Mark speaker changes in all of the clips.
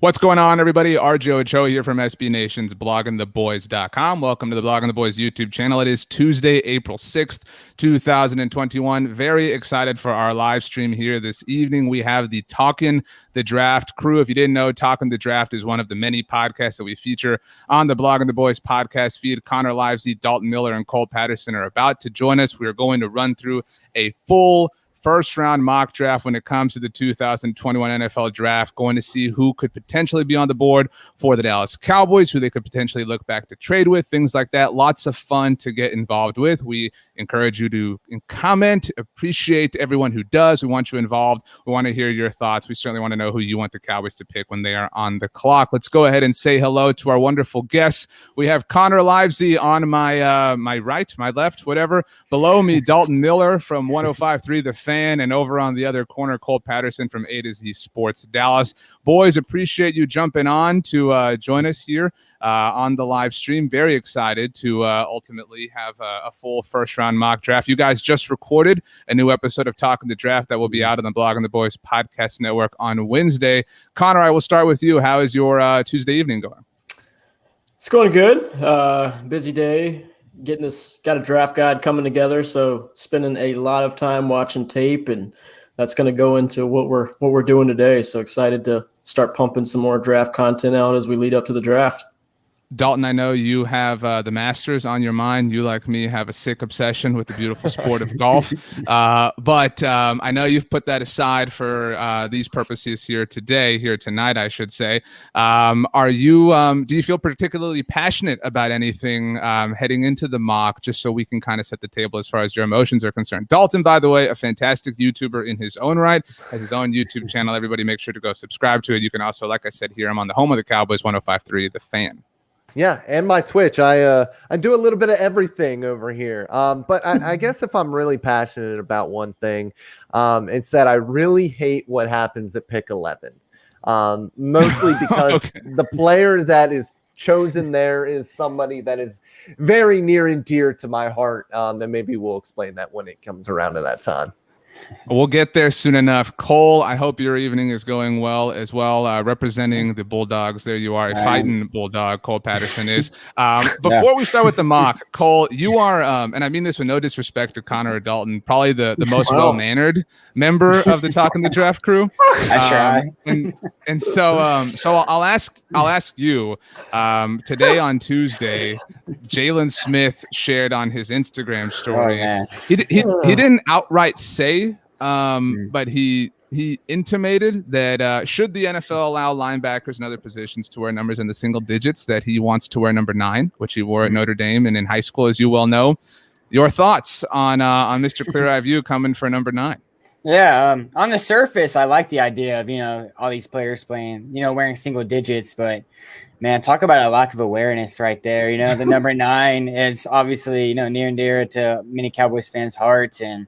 Speaker 1: What's going on, everybody? RJ Ochoa here from SB Nation's bloggingtheboys.com. Welcome to the Blogging the Boys YouTube channel. It is Tuesday, April 6th, 2021. Very excited for our live stream here this evening. We have the Talkin the Draft crew. If you didn't know, Talkin the Draft is one of the many podcasts that we feature on the Blogging the Boys podcast feed. Connor Livesey, Dalton Miller, and Cole Patterson are about to join us. We are going to run through a full first-round mock draft when it comes to the 2021 NFL Draft, going to see who could potentially be on the board for the Dallas Cowboys, who they could potentially look back to trade with, things like that. Lots of fun to get involved with. We encourage you to comment, appreciate everyone who does. We want you involved. We want to hear your thoughts. We certainly want to know who you want the Cowboys to pick when they are on the clock. Let's go ahead and say hello to our wonderful guests. We have Connor Livesey on my right, my left, whatever. Below me, Dalton Miller from 105.3 The Fan, and over on the other corner, Cole Patterson from A to Z Sports Dallas. Boys, appreciate you jumping on to join us here on the live stream. Very excited to ultimately have a full first-round mock draft. You guys just recorded a new episode of Talkin the Draft that will be out on the Blogging the Boys podcast network on Wednesday. Connor, I will start with you. How is your Tuesday evening going?
Speaker 2: It's going good. Busy day. Got a draft guide coming together, so spending a lot of time watching tape, and that's going to go into what we're doing today. So excited to start pumping some more draft content out as we lead up to the draft.
Speaker 1: Dalton, I know you have the Masters on your mind. You, like me, have a sick obsession with the beautiful sport of golf. But I know you've put that aside for these purposes here tonight, I should say. Do you feel particularly passionate about anything heading into the mock, just so we can kind of set the table as far as your emotions are concerned? Dalton, by the way, a fantastic YouTuber in his own right, has his own YouTube channel. Everybody make sure to go subscribe to it. You can also, like I said, hear him on the home of the Cowboys, 105.3 The Fan.
Speaker 3: Yeah, and my Twitch. I do a little bit of everything over here. But I guess if I'm really passionate about one thing, it's that I really hate what happens at pick 11. Mostly because the player that is chosen there is somebody that is very near and dear to my heart. And maybe we'll explain that when it comes around to that time.
Speaker 1: We'll get there soon enough. Cole, I hope your evening is going well as well. Representing the Bulldogs, there you are, a fighting Bulldog, Cole Patterson is. Before we start with the mock, Cole, you are, and I mean this with no disrespect to Connor or Dalton, probably the most well-mannered member of the Talkin the Draft crew.
Speaker 4: I try.
Speaker 1: And so I'll ask you, today on Tuesday, Jalen Smith shared on his Instagram story. He didn't outright say, but he intimated that should the NFL allow linebackers and other positions to wear numbers in the single digits, that he wants to wear number 9, which he wore at Notre Dame and in high school, as you well know. Your thoughts on Mr. Clear Eye View coming for number 9?
Speaker 4: Yeah, on the surface, I like the idea of, all these players playing, wearing single digits, but man, talk about a lack of awareness right there. The number 9 is obviously, near and dear to many Cowboys fans' hearts. And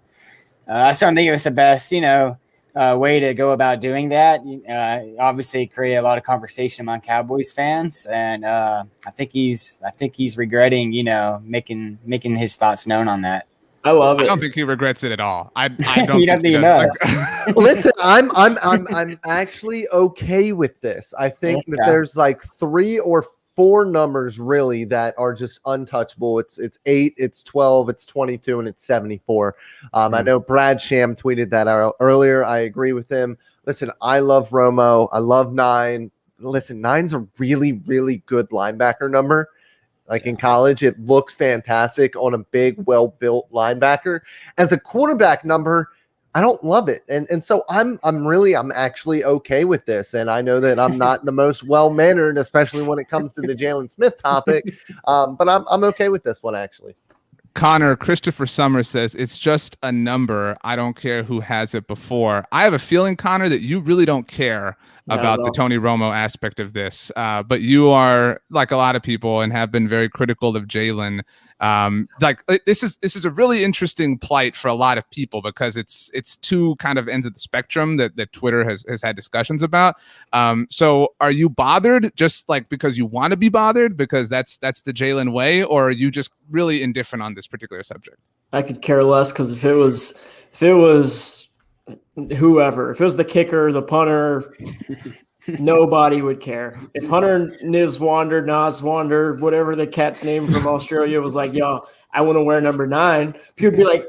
Speaker 4: I just don't think it was the best, way to go about doing that. Obviously create a lot of conversation among Cowboys fans. And I think he's regretting, making his thoughts known on that.
Speaker 2: I love it.
Speaker 1: I don't think he regrets it at all. I don't
Speaker 4: you don't think he does.
Speaker 3: Listen, I'm actually okay with this. I think that there's like 3 or 4 numbers really that are just untouchable. It's 8, it's 12, it's 22, and it's 74. I know Brad Sham tweeted that earlier. I agree with him. Listen, I love Romo. I love 9. Listen, 9's a really, really good linebacker number. Like in college, it looks fantastic on a big, well-built linebacker. As a quarterback number, I don't love it. And so I'm actually okay with this. And I know that I'm not the most well-mannered, especially when it comes to the Jalen Smith topic. But I'm okay with this one, actually.
Speaker 1: Connor, Christopher Summers says, it's just a number. I don't care who has it before. I have a feeling, Connor, that you really don't care about the Tony Romo aspect of this. But you are, like a lot of people, and have been very critical of Jalen. This is a really interesting plight for a lot of people, because it's two kind of ends of the spectrum that Twitter has had discussions about. So are you bothered just like because you want to be bothered because that's the Jalen way, or are you just really indifferent on this particular subject?
Speaker 2: I could care less, because if it was whoever. If it was the kicker, the punter, nobody would care. If Hunter Niswander, whatever the cat's name from Australia was like, yo, I want to wear number 9, people would be like,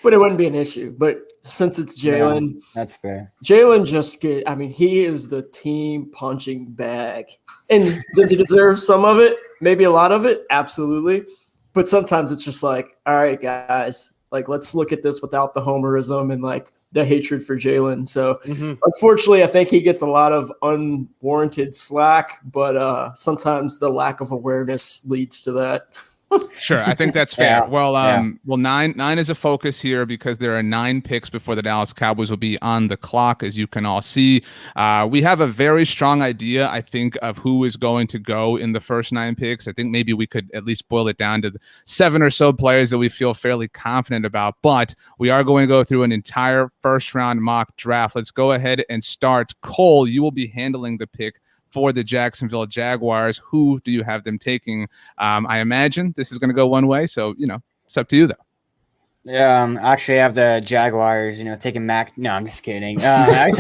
Speaker 2: but it wouldn't be an issue. But since it's Jalen,
Speaker 4: that's fair.
Speaker 2: Jalen he is the team punching bag. And does he deserve some of it? Maybe a lot of it? Absolutely. But sometimes it's just like, all right, guys, like, let's look at this without the homerism and like the hatred for Jalen. So unfortunately, I think he gets a lot of unwarranted slack, but sometimes the lack of awareness leads to that.
Speaker 1: Sure, I think that's fair. Well, nine is a focus here because there are 9 picks before the Dallas Cowboys will be on the clock, as you can all see. We have a very strong idea, I think, of who is going to go in the first 9 picks. I think maybe we could at least boil it down to 7 or so players that we feel fairly confident about, but we are going to go through an entire first-round mock draft. Let's go ahead and start. Cole, you will be handling the pick for the Jacksonville Jaguars. Who do you have them taking? I imagine this is going to go one way, so, it's up to you, though.
Speaker 4: Yeah, actually, I have the Jaguars, taking Mac. No, I'm just kidding. I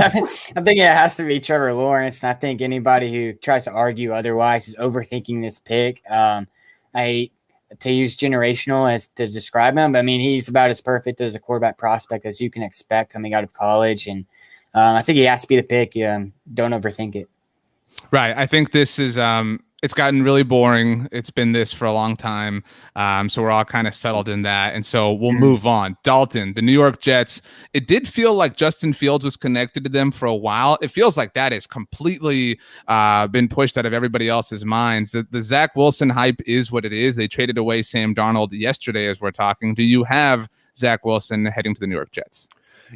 Speaker 4: think it has to be Trevor Lawrence, and I think anybody who tries to argue otherwise is overthinking this pick. I hate to use generational as to describe him, but I mean, he's about as perfect as a quarterback prospect as you can expect coming out of college, and I think he has to be the pick. Don't overthink it.
Speaker 1: Right. I think this is it's gotten really boring. It's been this for a long time. So we're all kind of settled in that. And so we'll move on. Dalton, the New York Jets. It did feel like Justin Fields was connected to them for a while. It feels like that has completely been pushed out of everybody else's minds. The Zach Wilson hype is what it is. They traded away Sam Darnold yesterday as we're talking. Do you have Zach Wilson heading to the New York Jets?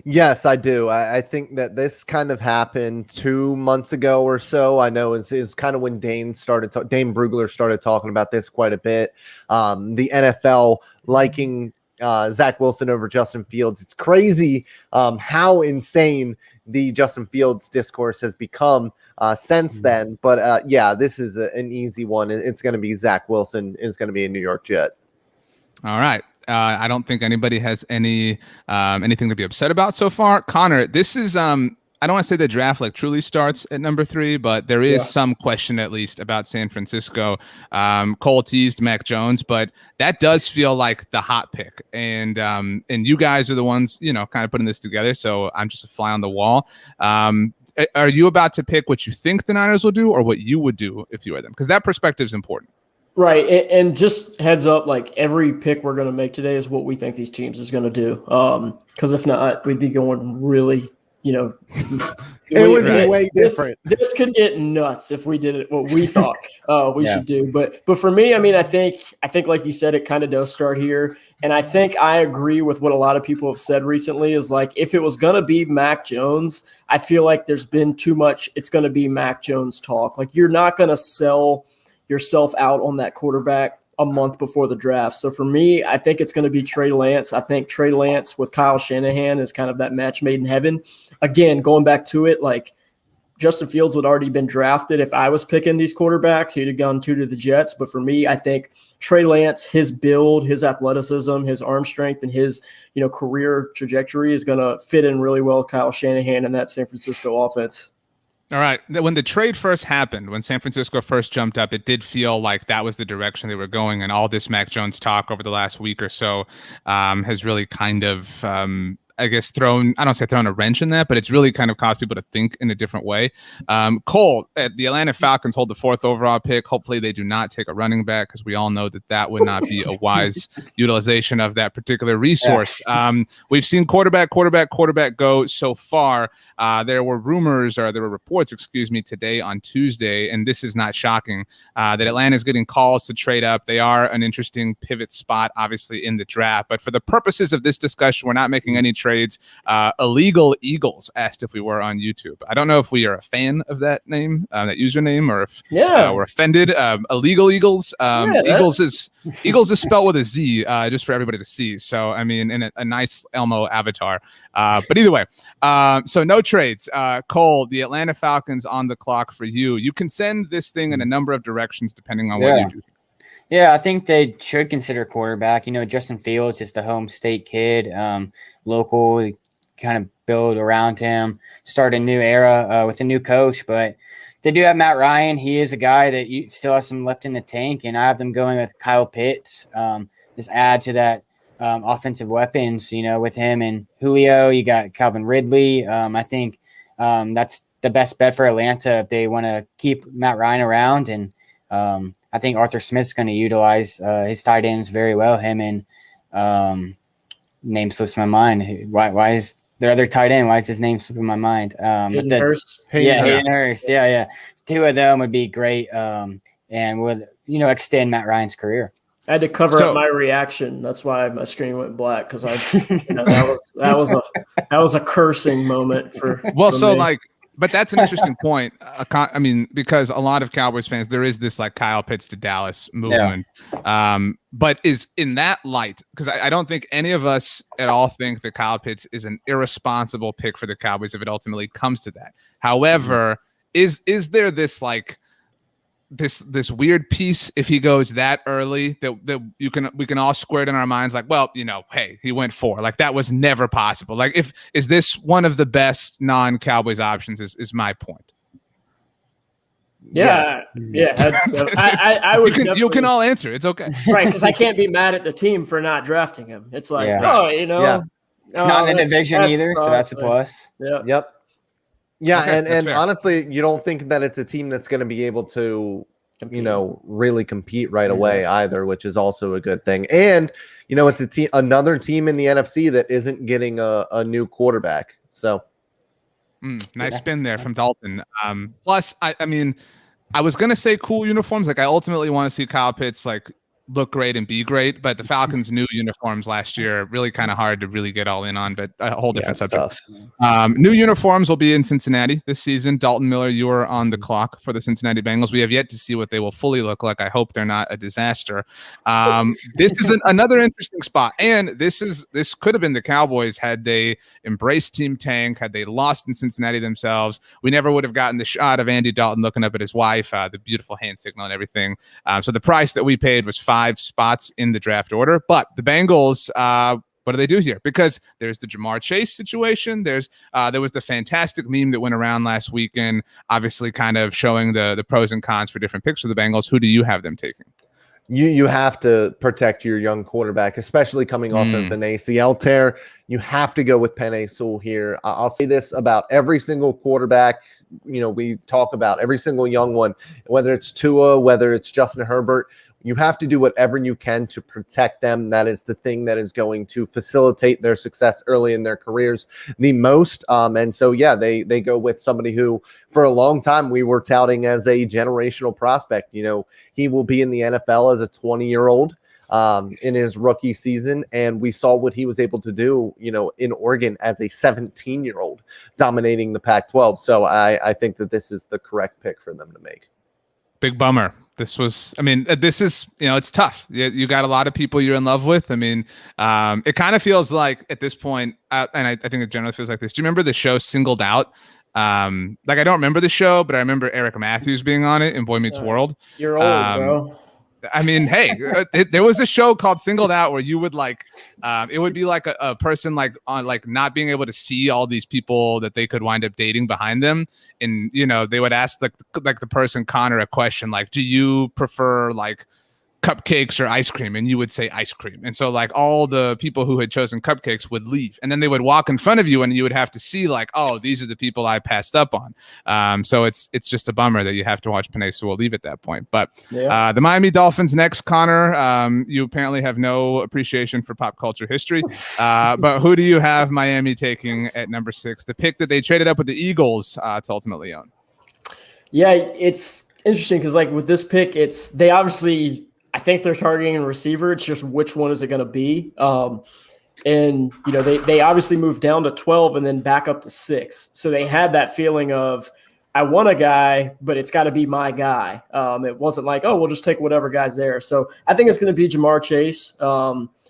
Speaker 3: Yes, I do. I think that this kind of happened 2 months ago or so. I know is kind of when Dane Brugler started talking about this quite a bit. The NFL liking Zach Wilson over Justin Fields. It's crazy how insane the Justin Fields discourse has become since then. But this is an easy one. It's going to be Zach Wilson is going to be a New York Jet.
Speaker 1: All right. I don't think anybody has anything to be upset about so far. Connor, this is I don't want to say the draft like truly starts at number 3, but there is some question at least about San Francisco. Cole teased Mac Jones, but that does feel like the hot pick. And you guys are the ones, kind of putting this together. So I'm just a fly on the wall. Are you about to pick what you think the Niners will do or what you would do if you were them? Because that perspective is important.
Speaker 2: Right, and just heads up, like every pick we're going to make today is what we think these teams is going to do. Because if not, we'd be going really,
Speaker 3: it would be way different.
Speaker 2: This could get nuts if we did it what we thought we should do. But for me, I mean, I think like you said, it kind of does start here, and I think I agree with what a lot of people have said recently. Is like if it was going to be Mac Jones, I feel like there's been too much. It's going to be Mac Jones talk. Like you're not going to sell yourself out on that quarterback a month before the draft. So for me, I think it's going to be Trey Lance. I think Trey Lance with Kyle Shanahan is kind of that match made in heaven. Again, going back to it, like Justin Fields would already been drafted. If I was picking these quarterbacks, he'd have gone 2 to the Jets. But for me, I think Trey Lance, his build, his athleticism, his arm strength, and his career trajectory is going to fit in really well with Kyle Shanahan and that San Francisco offense.
Speaker 1: All right. When the trade first happened, when San Francisco first jumped up, it did feel like that was the direction they were going. And all this Mac Jones talk over the last week or so has really kind of, I guess, thrown a wrench in that, but it's really kind of caused people to think in a different way. Cole, the Atlanta Falcons hold the 4th overall pick. Hopefully they do not take a running back because we all know that would not be a wise utilization of that particular resource. We've seen quarterback go so far. There were reports, today on Tuesday, and this is not shocking, that Atlanta is getting calls to trade up. They are an interesting pivot spot, obviously, in the draft. But for the purposes of this discussion, we're not making any trades. Illegal Eagles asked if we were on YouTube. I don't know if we are a fan of that name, that username, or if we're offended. Illegal Eagles. Eagles is spelled with a Z, just for everybody to see. So, I mean, in a nice Elmo avatar. But either way, so no trades. Cole, the Atlanta Falcons on the clock for you. You can send this thing in a number of directions depending on what you do.
Speaker 4: Yeah, I think they should consider quarterback. Justin Fields is the home state kid, local, kind of build around him, start a new era with a new coach. But they do have Matt Ryan. He is a guy that you still have some left in the tank, and I have them going with Kyle Pitts. Just add to that offensive weapons, with him and Julio. You got Calvin Ridley. I think that's the best bet for Atlanta if they want to keep Matt Ryan around. And I think Arthur Smith's going to utilize his tight ends very well. Him and name slips my mind. Why is their other tight end? Why is his name slipping my mind?
Speaker 2: Hayden Hurst.
Speaker 4: Hayden Hurst. Yeah. Two of them would be great, and would extend Matt Ryan's career.
Speaker 2: I had to cover up my reaction. That's why my screen went black, because that was a cursing moment for.
Speaker 1: Well,
Speaker 2: for
Speaker 1: so
Speaker 2: me.
Speaker 1: like, but that's an interesting point. I mean, because a lot of Cowboys fans, there is this like Kyle Pitts to Dallas movement. Yeah. But is in that light, because I don't think any of us at all think that Kyle Pitts is an irresponsible pick for the Cowboys if it ultimately comes to that. However, is there this like this weird piece if he goes that early that we can all square it in our minds like, well, hey, he went 4, like that was never possible. Like is this one of the best non-Cowboys options is my point.
Speaker 2: Yeah. I would.
Speaker 1: You can all answer. It's okay,
Speaker 2: right? Because I can't be mad at the team for not drafting him. It's like, it's
Speaker 4: not in the division either, so that's a plus.
Speaker 2: Yeah.
Speaker 3: Yep. Yeah,
Speaker 1: okay,
Speaker 3: and honestly, you don't think that it's a team that's going to be able to, really compete right away either, which is also a good thing. And it's another team in the NFC that isn't getting a new quarterback. So,
Speaker 1: nice spin there from Dalton. Plus, I mean, I was going to say cool uniforms. Like, I ultimately want to see Kyle Pitts like look great and be great, but the Falcons' new uniforms last year really kind of hard to really get all in on, but a whole different subject. New uniforms will be in Cincinnati this season. Dalton Miller, you are on the clock for the Cincinnati Bengals. We have yet to see what they will fully look like. I hope they're not a disaster. This is another interesting spot, and this could have been the Cowboys had they embraced Team Tank, had they lost in Cincinnati themselves. We never would have gotten the shot of Andy Dalton looking up at his wife, the beautiful hand signal and everything. So the price that we paid was 5 spots in the draft order, but the Bengals, what do they do here? Because there's the Jamar Chase situation. There was the fantastic meme that went around last weekend, obviously kind of showing the pros and cons for different picks for the Bengals. Who do you have them taking?
Speaker 3: You have to protect your young quarterback, especially coming off of an ACL tear. You have to go with Penei Sewell here. I'll say this about every single quarterback. We talk about every single young one, whether it's Tua, whether it's Justin Herbert. You have to do whatever you can to protect them. That is the thing that is going to facilitate their success early in their careers the most. And so, they go with somebody who, for a long time, we were touting as a generational prospect. He will be in the NFL as a 20-year-old in his rookie season. And we saw what he was able to do, in Oregon as a 17-year-old, dominating the Pac-12. So I think that this is the correct pick for them to make.
Speaker 1: Big bummer. This is, it's tough. You got a lot of people you're in love with. I mean, it kind of feels like at this point, and I think it generally feels like this. Do you remember the show Singled Out? I don't remember the show, but I remember Eric Matthews being on it in Boy Meets World.
Speaker 2: You're old, bro.
Speaker 1: I mean, hey, there was a show called Singled Out where you would it would be like a person on not being able to see all these people that they could wind up dating behind them. And, they would ask the person Connor a question like, do you prefer cupcakes or ice cream? And you would say ice cream. And so all the people who had chosen cupcakes would leave, and then they would walk in front of you and you would have to see oh, these are the people I passed up on. So it's just a bummer that you have to watch Penei Sewell leave at that point. But the Miami Dolphins next, Connor, you apparently have no appreciation for pop culture history. But who do you have Miami taking at number 6? The pick that they traded up with the Eagles to ultimately own. Yeah,
Speaker 2: it's interesting because with this pick, they obviously, I think they're targeting a receiver. It's just which one is it going to be? And they obviously moved down to 12 and then back up to 6. So they had that feeling of, I want a guy, but it's got to be my guy. It wasn't like, oh, we'll just take whatever guy's there. So I think it's going to be Jamar Chase,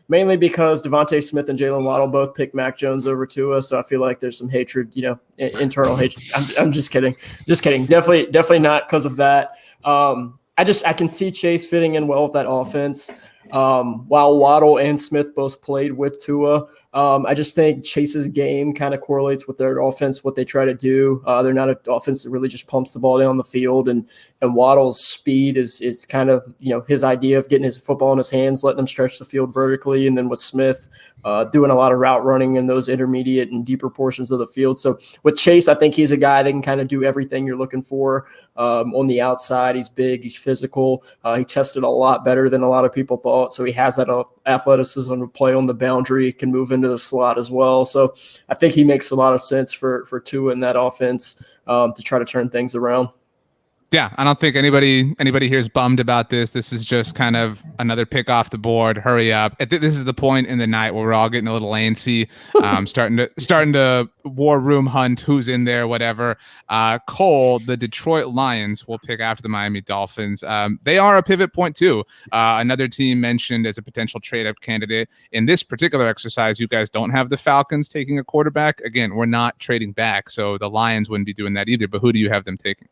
Speaker 2: mainly because Devontae Smith and Jalen Waddle both picked Mac Jones over Tua. So I feel like there's some hatred, internal hatred. I'm just kidding. Just kidding. Definitely not because of that. I can see Chase fitting in well with that offense. While Waddle and Smith both played with Tua, I just think Chase's game kind of correlates with their offense, what they try to do. They're not an offense that really just pumps the ball down the field, and Waddle's speed is kind of, his idea of getting his football in his hands, letting him stretch the field vertically, and then with Smith doing a lot of route running in those intermediate and deeper portions of the field. So with Chase, I think he's a guy that can kind of do everything you're looking for on the outside. He's big, he's physical. He tested a lot better than a lot of people thought. So he has that athleticism to play on the boundary, can move into the slot as well. So I think he makes a lot of sense for Tua in that offense to try to turn things around.
Speaker 1: Yeah, I don't think anybody here is bummed about this. This is just kind of another pick off the board. Hurry up! This is the point in the night where we're all getting a little antsy, starting to war room hunt who's in there, whatever. Cole, the Detroit Lions will pick after the Miami Dolphins. They are a pivot point too. Another team mentioned as a potential trade-up candidate. In this particular exercise, you guys don't have the Falcons taking a quarterback. Again, we're not trading back, so the Lions wouldn't be doing that either. But who do you have them taking?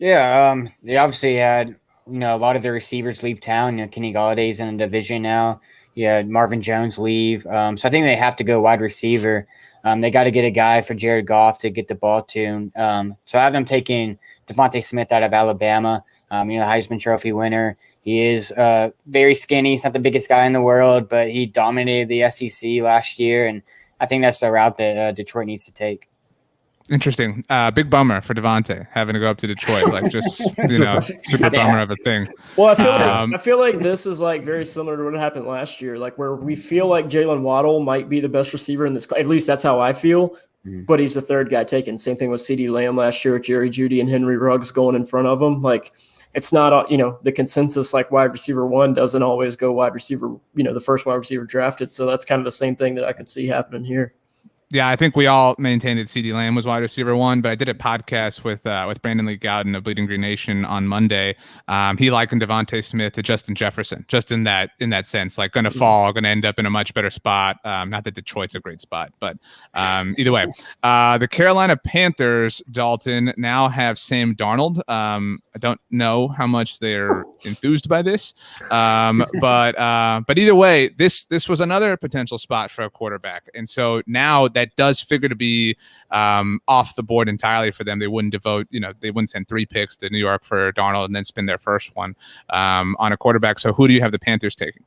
Speaker 4: Yeah, they obviously had, a lot of their receivers leave town. Kenny Galladay's in a division now. You had Marvin Jones leave. So I think they have to go wide receiver. They got to get a guy for Jared Goff to get the ball to. So I have them taking Devontae Smith out of Alabama, Heisman Trophy winner. He is very skinny. He's not the biggest guy in the world, but he dominated the SEC last year. And I think that's the route that Detroit needs to take.
Speaker 1: Interesting. Big bummer for Devontae having to go up to Detroit, like just super bummer of a thing.
Speaker 2: Well, I feel like this is like very similar to what happened last year, like where we feel like Jalen Waddle might be the best receiver in this. At least that's how I feel. But he's the third guy taken. Same thing with CeeDee Lamb last year with Jerry Jeudy and Henry Ruggs going in front of him. Like it's not, the consensus like wide receiver one doesn't always go wide receiver, the first wide receiver drafted. So that's kind of the same thing that I could see happening here.
Speaker 1: Yeah, I think we all maintained that CeeDee Lamb was wide receiver one, but I did a podcast with Brandon Lee Gowden of Bleeding Green Nation on Monday. He likened Devontae Smith to Justin Jefferson, just in that sense, like going to fall, going to end up in a much better spot. Not that Detroit's a great spot, but either way. The Carolina Panthers, Dalton, now have Sam Darnold. I don't know how much they're enthused by this, but either way, this was another potential spot for a quarterback, and so now that does figure to be off the board entirely for them. They wouldn't they wouldn't send 3 picks to New York for Darnold and then spend their first one on a quarterback. So who do you have the Panthers taking?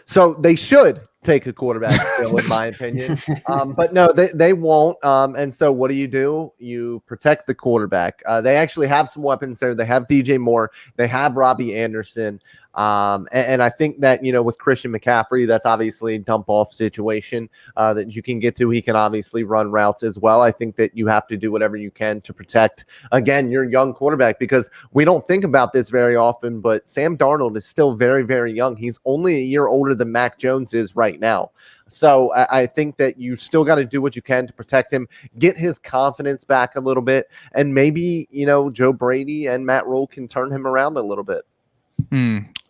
Speaker 3: So they should take a quarterback, still, in my opinion. But no, they won't. And so what do? You protect the quarterback. They actually have some weapons there. They have DJ Moore. They have Robbie Anderson. And I think that, with Christian McCaffrey, that's obviously a dump off situation that you can get to. He can obviously run routes as well. I think that you have to do whatever you can to protect, again, your young quarterback, because we don't think about this very often, but Sam Darnold is still very, very young. He's only a year older than Mac Jones is right now. So I think that you still got to do what you can to protect him, get his confidence back a little bit, and maybe, Joe Brady and Matt Rule can turn him around a little bit.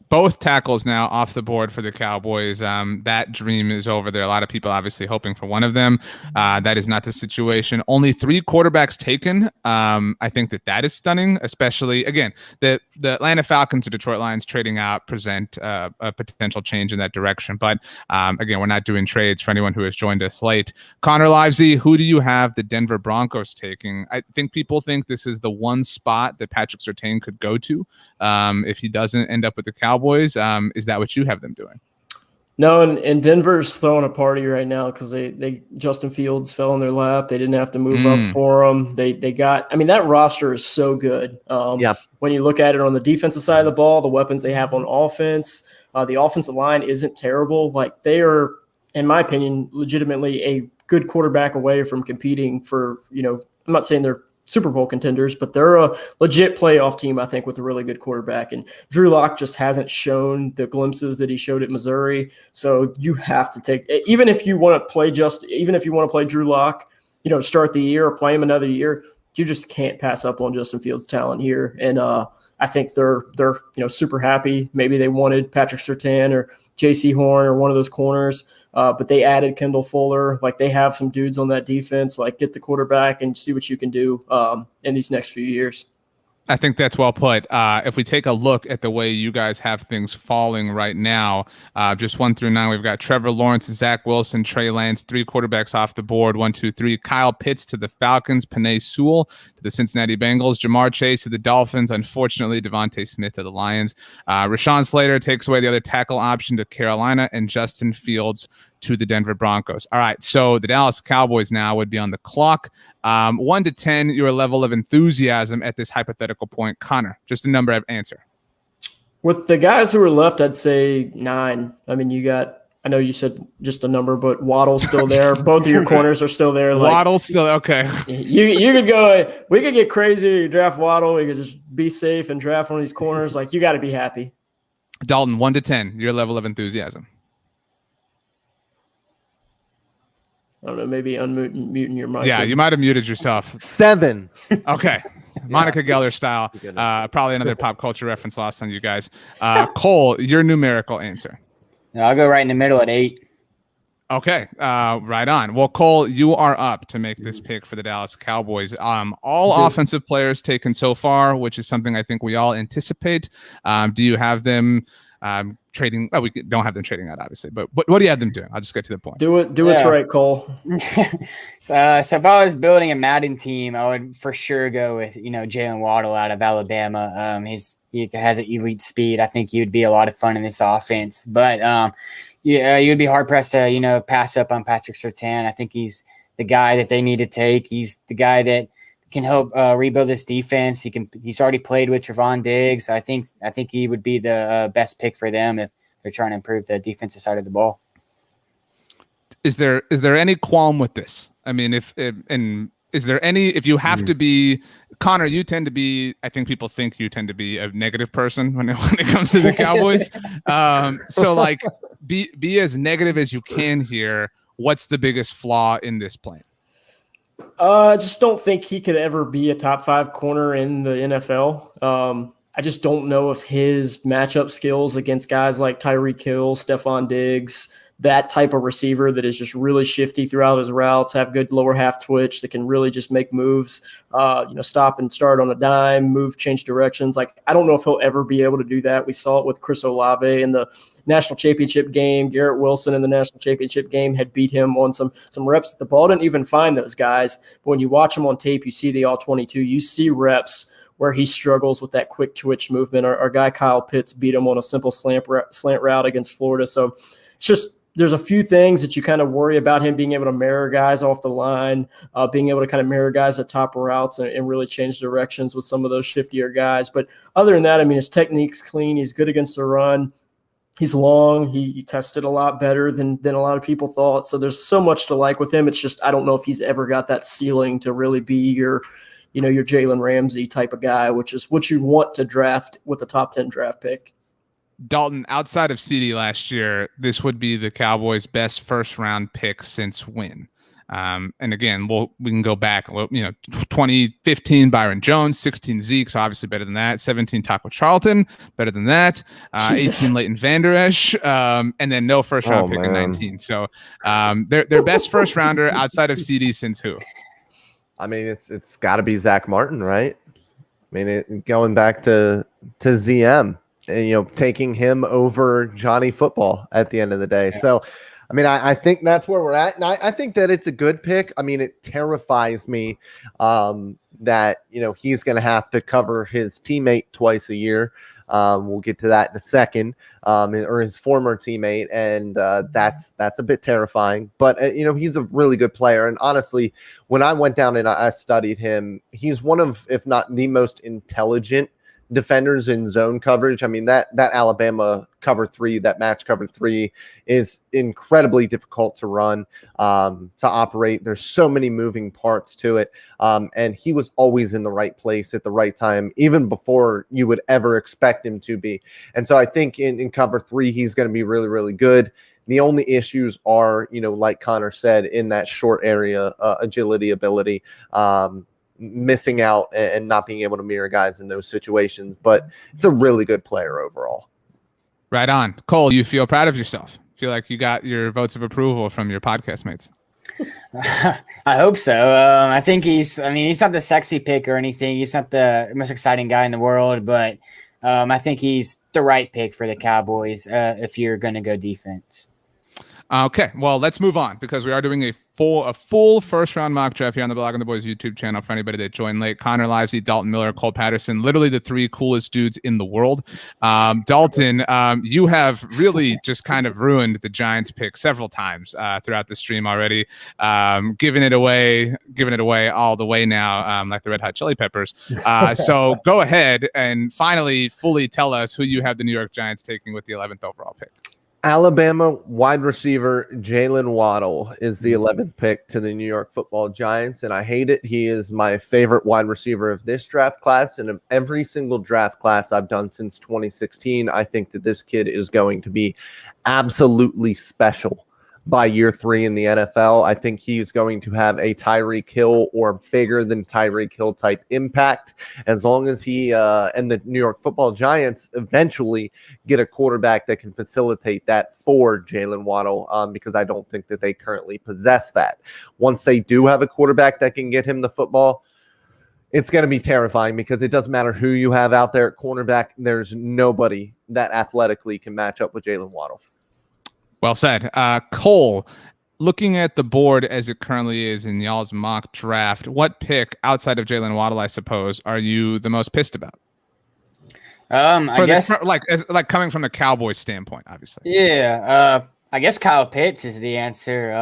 Speaker 1: Both tackles now off the board for the Cowboys. That dream is over. There are a lot of people obviously hoping for one of them. That is not the situation. Only 3 quarterbacks taken. I think that is stunning, especially, again, the Atlanta Falcons or Detroit Lions trading out present a potential change in that direction. But again, we're not doing trades for anyone who has joined us late. Connor Livesey, who do you have the Denver Broncos taking? I think people think this is the one spot that Patrick Surtain could go to if he doesn't end up with the Cowboys. Is that what you have them doing?
Speaker 2: No, and Denver's throwing a party right now because they Justin Fields fell in their lap. They didn't have to move up for him. They got – that roster is so good. When you look at it on the defensive side of the ball, the weapons they have on offense, the offensive line isn't terrible. Like they are, in my opinion, legitimately a good quarterback away from competing for, I'm not saying they're Super Bowl contenders, but they're a legit playoff team, I think, with a really good quarterback. And Drew Lock just hasn't shown the glimpses that he showed at Missouri. So you have to take, even if you want to play Drew Lock, start the year or play him another year, you just can't pass up on Justin Fields' talent here. And I think they're super happy. Maybe they wanted Patrick Surtain or J.C. Horn or one of those corners. But they added Kendall Fuller. Like they have some dudes on that defense. Like get the quarterback and see what you can do in these next few years.
Speaker 1: I think that's well put. If we take a look at the way you guys have things falling right now, just 1 through 9, we've got Trevor Lawrence, Zach Wilson, Trey Lance, 3 quarterbacks off the board, 1, 2, 3. Kyle Pitts to the Falcons, Penei Sewell to the Cincinnati Bengals, Jamar Chase to the Dolphins, unfortunately, Devontae Smith to the Lions. Rashawn Slater takes away the other tackle option to Carolina, and Justin Fields to the Denver Broncos. All right, so the Dallas Cowboys now would be on the clock. 1 to 10, your level of enthusiasm at this hypothetical point. Connor, just a number of answer.
Speaker 2: With the guys who are left, I'd say 9. I mean, I know you said just a number, but Waddle's still there. Both of your corners are still there.
Speaker 1: Waddle's still okay.
Speaker 2: You could go. We could get crazy. You draft Waddle. We could just be safe and draft one of these corners. You got to be happy.
Speaker 1: Dalton, 1 to 10, your level of enthusiasm.
Speaker 2: I don't know, maybe muting your mic.
Speaker 1: Yeah, you might have muted yourself.
Speaker 3: 7.
Speaker 1: Okay. Monica Geller style. Probably another pop culture reference lost on you guys. Cole, your numerical answer.
Speaker 4: No, I'll go right in the middle at 8.
Speaker 1: Okay, right on. Well, Cole, you are up to make this pick for the Dallas Cowboys. All offensive players taken so far, which is something I think we all anticipate. Do you have them trading? Well, we don't have them trading out, obviously, but what do you have them doing? I'll just get to the point.
Speaker 2: Do what's right, Cole.
Speaker 4: So if I was building a Madden team, I would for sure go with Jalen Waddle out of Alabama. He has an elite speed. I think he would be a lot of fun in this offense. But you'd be hard pressed to pass up on Patrick Surtain. I think he's the guy that they need to take. He's the guy that can help rebuild this defense. He's already played with Trevon Diggs. I think he would be the best pick for them if they're trying to improve the defensive side of the ball.
Speaker 1: Is there any qualm with this? I mean, if you have to be Connor, you tend to be, I think people think you tend to be a negative person when it comes to the Cowboys. So be as negative as you can here. What's the biggest flaw in this plan?
Speaker 2: I just don't think he could ever be a top 5 corner in the NFL. I just don't know if his matchup skills against guys like Tyreek Hill, Stephon Diggs, that type of receiver that is just really shifty throughout his routes, have good lower half twitch that can really just make moves, stop and start on a dime, change directions. I don't know if he'll ever be able to do that. We saw it with Chris Olave in the national championship game. Garrett Wilson in the national championship game had beat him on some reps. The ball didn't even find those guys. But when you watch them on tape, you see the all-22. You see reps where he struggles with that quick twitch movement. Our guy Kyle Pitts beat him on a simple slant route against Florida. So it's just there's a few things that you kind of worry about him being able to mirror guys off the line, being able to kind of mirror guys at top routes and really change directions with some of those shiftier guys. But other than that, I mean, his technique's clean. He's good against the run. He's long. He tested a lot better than a lot of people thought. So there's so much to like with him. It's just I don't know if he's ever got that ceiling to really be your Jalen Ramsey type of guy, which is what you want to draft with a top 10 draft pick.
Speaker 1: Dalton, outside of CD last year, this would be the Cowboys' best first-round pick since when? And again, we can go back. 2015 Byron Jones, 16 Zeke, so obviously better than that. 17 Taco Charlton, better than that. 18 Leighton Vander Esch, and then no first-round pick in 19. So their best first-rounder outside of CD since who?
Speaker 3: I mean, it's got to be Zach Martin, right? I mean, going back to ZM. And, taking him over Johnny Football at the end of the day. Yeah. So, I mean, I think that's where we're at. And I think that it's a good pick. I mean, it terrifies me that, he's going to have to cover his teammate twice a year. We'll get to that in a second, or his former teammate. And that's a bit terrifying. But, he's a really good player. And honestly, when I went down and I studied him, he's one of, if not the most intelligent defenders in zone coverage. I mean, that Alabama cover 3, that match cover 3 is incredibly difficult to run, to operate. There's so many moving parts to it. And he was always in the right place at the right time, even before you would ever expect him to be. And so I think in cover 3, he's going to be really, really good. The only issues are, like Connor said, in that short area, agility, ability, missing out and not being able to mirror guys in those situations, but it's a really good player overall.
Speaker 1: Right on. Cole, you feel proud of yourself? Feel like you got your votes of approval from your podcast mates?
Speaker 4: I hope so. I think he's not the sexy pick or anything. He's not the most exciting guy in the world, but I think he's the right pick for the Cowboys if you're going to go defense.
Speaker 1: Okay, well, let's move on because we are doing a full first round mock draft here on the Blogging the Boys YouTube channel for anybody that joined late. Connor Livesey, Dalton Miller, Cole Patterson, literally the three coolest dudes in the world. Dalton, you have really just kind of ruined the Giants pick several times throughout the stream already, giving it away all the way now, like the Red Hot Chili Peppers. So go ahead and finally fully tell us who you have the New York Giants taking with the 11th overall pick.
Speaker 3: Alabama wide receiver Jalen Waddle is the 11th pick to the New York Football Giants, and I hate it. He is my favorite wide receiver of this draft class, and of every single draft class I've done since 2016. I think that this kid is going to be absolutely special by year 3 in the NFL. I think he's going to have a Tyreek Hill or bigger than Tyreek Hill type impact as long as he and the New York Football Giants eventually get a quarterback that can facilitate that for Jalen Waddle, because I don't think that they currently possess that. Once they do have a quarterback that can get him the football, it's going to be terrifying because it doesn't matter who you have out there at cornerback. There's nobody that athletically can match up with Jalen Waddle.
Speaker 1: Well said. Cole, looking at the board as it currently is in y'all's mock draft, what pick outside of Jalen Waddle, I suppose, are you the most pissed about?
Speaker 4: I guess
Speaker 1: like coming from the Cowboys standpoint, obviously.
Speaker 4: Yeah. I guess Kyle Pitts is the answer.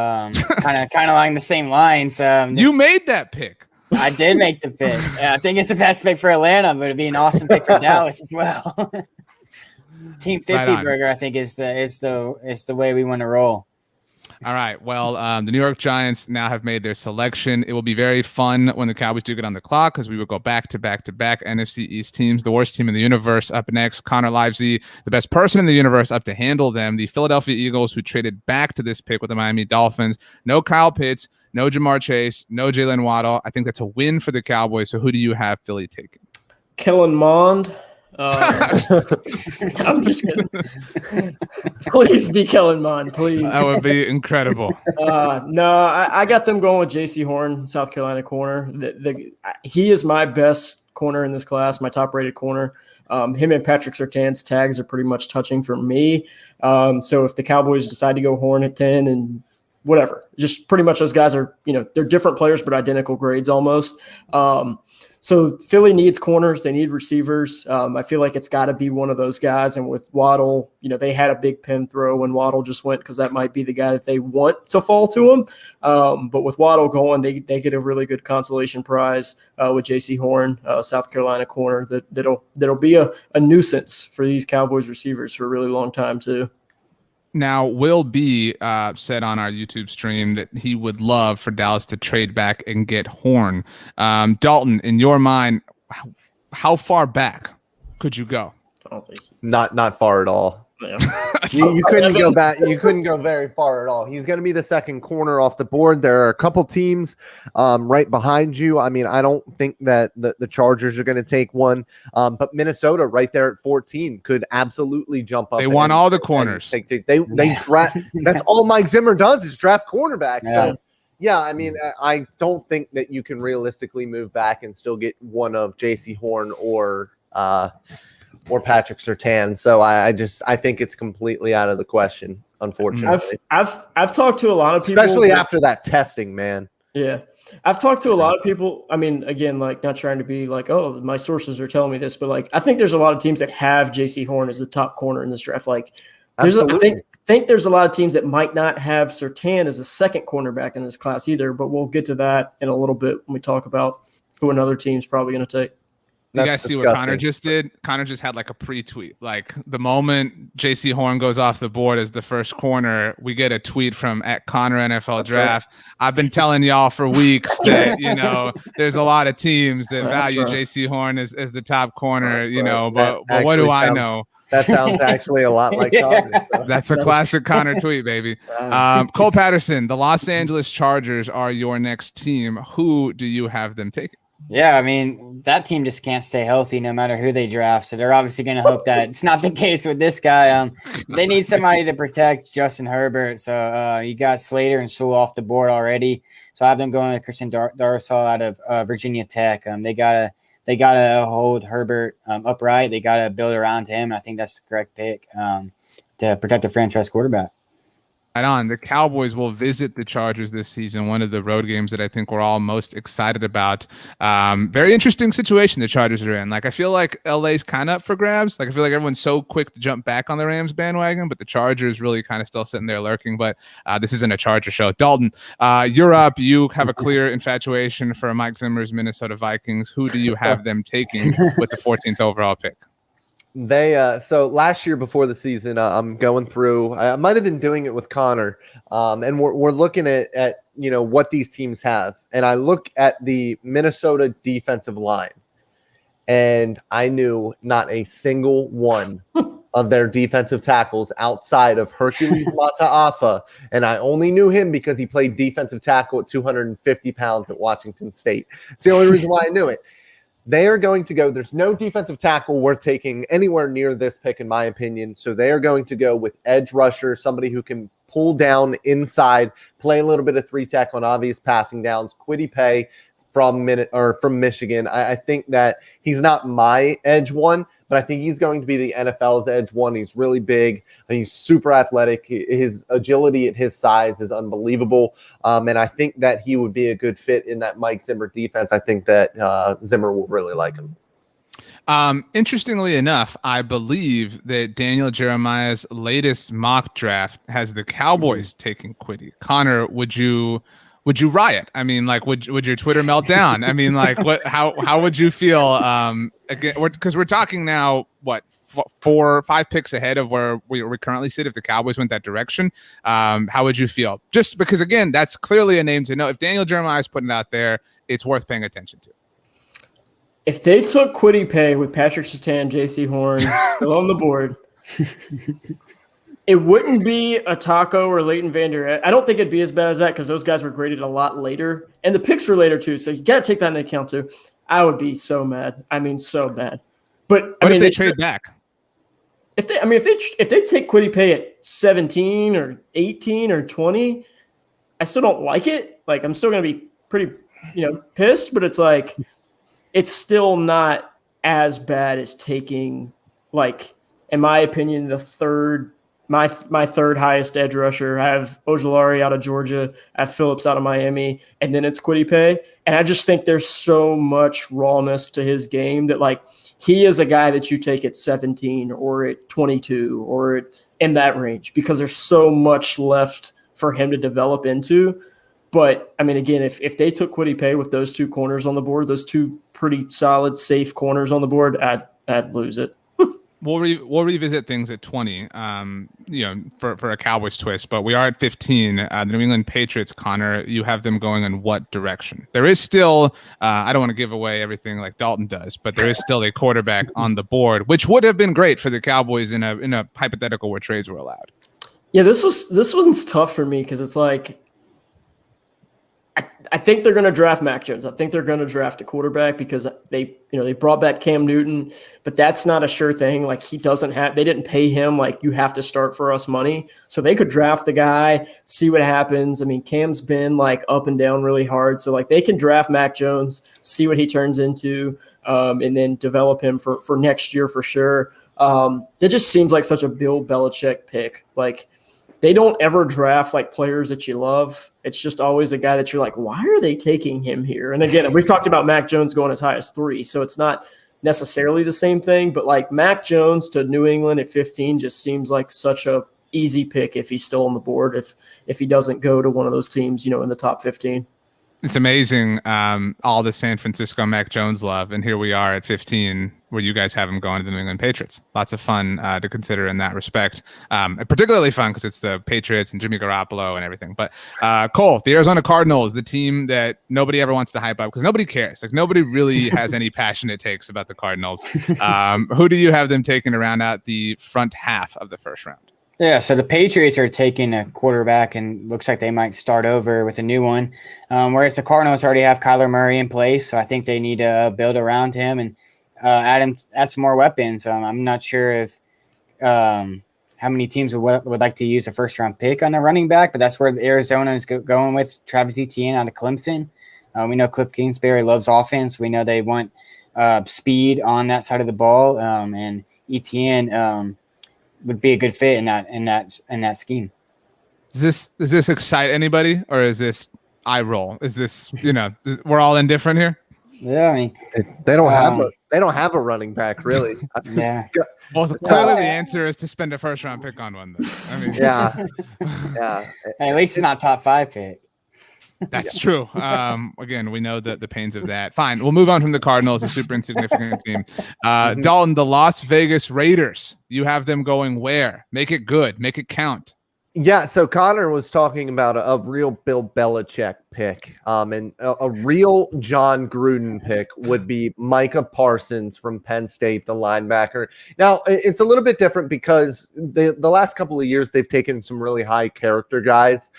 Speaker 4: Kind of along the same lines.
Speaker 1: You made that pick.
Speaker 4: I did make the pick. Yeah, I think it's the best pick for Atlanta, but it'd be an awesome pick for Dallas as well. Team 50 burger, I think, is the way we want to roll.
Speaker 1: All right. Well, the New York Giants now have made their selection. It will be very fun when the Cowboys do get on the clock because we will go back to back NFC East teams. The worst team in the universe up next. Connor Livesey, the best person in the universe up to handle them. The Philadelphia Eagles, who traded back to this pick with the Miami Dolphins. No Kyle Pitts, no Jamar Chase, no Jalen Waddle. I think that's a win for the Cowboys. So who do you have Philly taking?
Speaker 2: Kellen Mond. I'm just kidding. Please be Kellen Mond, please.
Speaker 1: That would be incredible.
Speaker 2: No, I got them going with J.C. Horn, South Carolina corner. He is my best corner in this class, my top-rated corner. Him and Patrick Surtain's tags are pretty much touching for me. So if the Cowboys decide to go Horn at 10 and whatever, just pretty much those guys are, they're different players but identical grades almost. So Philly needs corners. They need receivers. I feel like it's got to be one of those guys. And with Waddle, they had a big pin throw when Waddle just went because that might be the guy that they want to fall to him. But with Waddle going, they get a really good consolation prize with J.C. Horn, South Carolina corner that'll be a nuisance for these Cowboys receivers for a really long time too.
Speaker 1: Now, Will B said on our YouTube stream that he would love for Dallas to trade back and get Horn. Dalton, in your mind, how far back could you go?
Speaker 2: I don't think
Speaker 3: Not far at all.
Speaker 2: Yeah.
Speaker 3: You couldn't go back. You couldn't go very far at all. He's going to be the second corner off the board. There are a couple teams right behind you. I mean, I don't think that the Chargers are going to take one, but Minnesota right there at 14 could absolutely jump up.
Speaker 1: They want all the corners.
Speaker 3: They draft. That's all Mike Zimmer does is draft cornerbacks.
Speaker 4: Yeah.
Speaker 3: So, yeah, I mean, I don't think that you can realistically move back and still get one of J.C. Horn or Patrick Surtain. So I think it's completely out of the question, unfortunately.
Speaker 2: I've talked to a lot of people,
Speaker 3: especially after that testing, man.
Speaker 2: Yeah. I've talked to a lot of people. I mean, again, like not trying to be like, oh, my sources are telling me this, but like I think there's a lot of teams that have J.C. Horn as the top corner in this draft. Like I think there's a lot of teams that might not have Surtain as a second cornerback in this class either, but we'll get to that in a little bit when we talk about who another team's probably going to take.
Speaker 1: You guys see what Connor just did? Connor just had like a pre-tweet. Like the moment J.C. Horn goes off the board as the first corner, we get a tweet from @ConnorNFL Draft. Right. I've been telling y'all for weeks that, there's a lot of teams that value J.C. Horn as the top corner, but what do I know?
Speaker 3: That sounds actually a lot like Connor. So.
Speaker 1: That's a classic Connor tweet, baby. Cole Patterson, the Los Angeles Chargers are your next team. Who do you have them taking?
Speaker 4: Yeah, I mean, that team just can't stay healthy no matter who they draft. So they're obviously going to hope that it's not the case with this guy. They need somebody to protect Justin Herbert. So you got Slater and Sewell off the board already. So I have them going to Christian Darrisaw out of Virginia Tech. They gotta hold Herbert upright. They gotta build around him. And I think that's the correct pick to protect the franchise quarterback.
Speaker 1: Right on. The Cowboys will visit the Chargers this season, one of the road games that I think we're all most excited about. Very interesting situation the Chargers are in. Like, I feel like LA's kind of up for grabs. Like, I feel like everyone's so quick to jump back on the Rams bandwagon, but the Chargers really kind of still sitting there lurking. But this isn't a Charger show. Dalton, you're up. You have a clear infatuation for Mike Zimmer's Minnesota Vikings. Who do you have them taking with the 14th overall pick?
Speaker 3: So last year before the season, I'm going through. I might have been doing it with Connor, and we're looking at what these teams have, and I look at the Minnesota defensive line, and I knew not a single one of their defensive tackles outside of Hercules Mataafa, and I only knew him because he played defensive tackle at 250 pounds at Washington State. It's the only reason why I knew it. They are going to go. There's no defensive tackle worth taking anywhere near this pick, in my opinion. So they are going to go with edge rusher, somebody who can pull down inside, play a little bit of 3-tech on obvious passing downs. Kwity Paye from Michigan. I think that he's not my edge one, but I think he's going to be the NFL's edge one. He's really big and he's super athletic. His agility at his size is unbelievable. And I think that he would be a good fit in that Mike Zimmer defense. I think that Zimmer will really like him.
Speaker 1: Interestingly enough, I believe that Daniel Jeremiah's latest mock draft has the Cowboys taking Kwity. Connor, would you riot? I mean, like, would your Twitter melt down? I mean, like, how would you feel? Again, because we're talking now, what, 4 or 5 picks ahead of where we currently sit. If the Cowboys went that direction, how would you feel? Just because, again, that's clearly a name to know. If Daniel Jeremiah is putting it out there, it's worth paying attention to.
Speaker 2: If they took Kwity Paye with Patrick Surtain, J.C. Horn still on the board, it wouldn't be a Taco or Leighton Vander Esch. I don't think it'd be as bad as that because those guys were graded a lot later. And the picks were later too, so you got to take that into account too. I would be so mad. I mean, so bad. But
Speaker 1: what if they trade back?
Speaker 2: If they take Kwity Paye at 17 or 18 or 20, I still don't like it. Like, I'm still going to be pretty, pissed, but it's like, it's still not as bad as taking, like, in my opinion, the third, my third highest edge rusher. I have Ojulari out of Georgia, I have Phillips out of Miami, and then it's Kwity Paye. And I just think there's so much rawness to his game that, like, he is a guy that you take at 17 or at 22 or in that range because there's so much left for him to develop into. But, I mean, again, if they took Kwity Paye with those 2 corners on the board, those 2 pretty solid, safe corners on the board, I'd lose it.
Speaker 1: We'll revisit things at 20, for a Cowboys twist. But we are at 15. The New England Patriots, Connor, you have them going in what direction? There is still, I don't want to give away everything like Dalton does, but there is still a quarterback on the board, which would have been great for the Cowboys in a hypothetical where trades were allowed.
Speaker 2: Yeah, this one's tough for me because it's like, I think they're going to draft Mac Jones. I think they're going to draft a quarterback because they brought back Cam Newton, but that's not a sure thing. Like, they didn't pay him like, you have to start for us money. So they could draft the guy, see what happens. I mean, Cam's been like up and down really hard. So like, they can draft Mac Jones, see what he turns into, and then develop him for next year for sure. That just seems like such a Bill Belichick pick. Like, they don't ever draft like players that you love. It's just always a guy that you're like, why are they taking him here? And again, we've talked about Mac Jones going as high as 3, so it's not necessarily the same thing. But like, Mac Jones to New England at 15 just seems like such a easy pick if he's still on the board, if he doesn't go to one of those teams, in the top 15.
Speaker 1: It's amazing, all the San Francisco Mac Jones love, and here we are at 15, where you guys have him going to the New England Patriots. Lots of fun to consider in that respect, and particularly fun because it's the Patriots and Jimmy Garoppolo and everything. But Cole, the Arizona Cardinals, the team that nobody ever wants to hype up because nobody cares. Like, nobody really has any passionate takes about the Cardinals. Who do you have them taking around out the front half of the first round?
Speaker 4: Yeah, so the Patriots are taking a quarterback and looks like they might start over with a new one, whereas the Cardinals already have Kyler Murray in place, so I think they need to build around him and add some more weapons. I'm not sure if how many teams would like to use a first-round pick on a running back, but that's where Arizona is going with Travis Etienne out of Clemson. We know Cliff Kingsbury loves offense. We know they want speed on that side of the ball, and Etienne would be a good fit in that scheme.
Speaker 1: Does this excite anybody, or is this eye roll? Is this we're all indifferent here?
Speaker 4: Yeah, I mean
Speaker 3: they don't have a running back really.
Speaker 4: Yeah.
Speaker 1: Well, clearly the answer is to spend a first round pick on one. Then. I mean,
Speaker 3: yeah.
Speaker 4: At least it's not top 5 pick.
Speaker 1: That's true. Again, we know the pains of that. Fine. We'll move on from the Cardinals, a super insignificant team. Dalton, the Las Vegas Raiders. You have them going where? Make it good. Make it count.
Speaker 3: Yeah, so Connor was talking about a real Bill Belichick pick, and a real John Gruden pick would be Micah Parsons from Penn State, the linebacker. Now, it's a little bit different because the last couple of years they've taken some really high character guys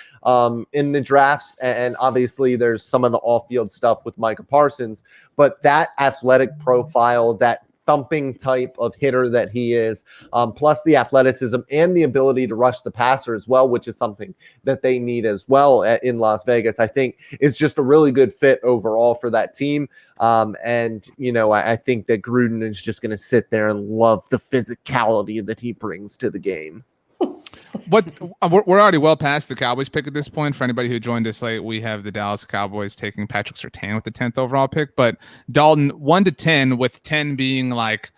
Speaker 3: in the drafts, and obviously there's some of the off-field stuff with Micah Parsons, but that athletic profile, that thumping type of hitter that he is, plus the athleticism and the ability to rush the passer as well, which is something that they need as well in Las Vegas, I think is just a really good fit overall for that team. And, I think that Gruden is just going to sit there and love the physicality that he brings to the game.
Speaker 1: We're already well past the Cowboys pick at this point. For anybody who joined us late, we have the Dallas Cowboys taking Patrick Surtain with the 10th overall pick. But Dalton, 1 to 10, with 10 being like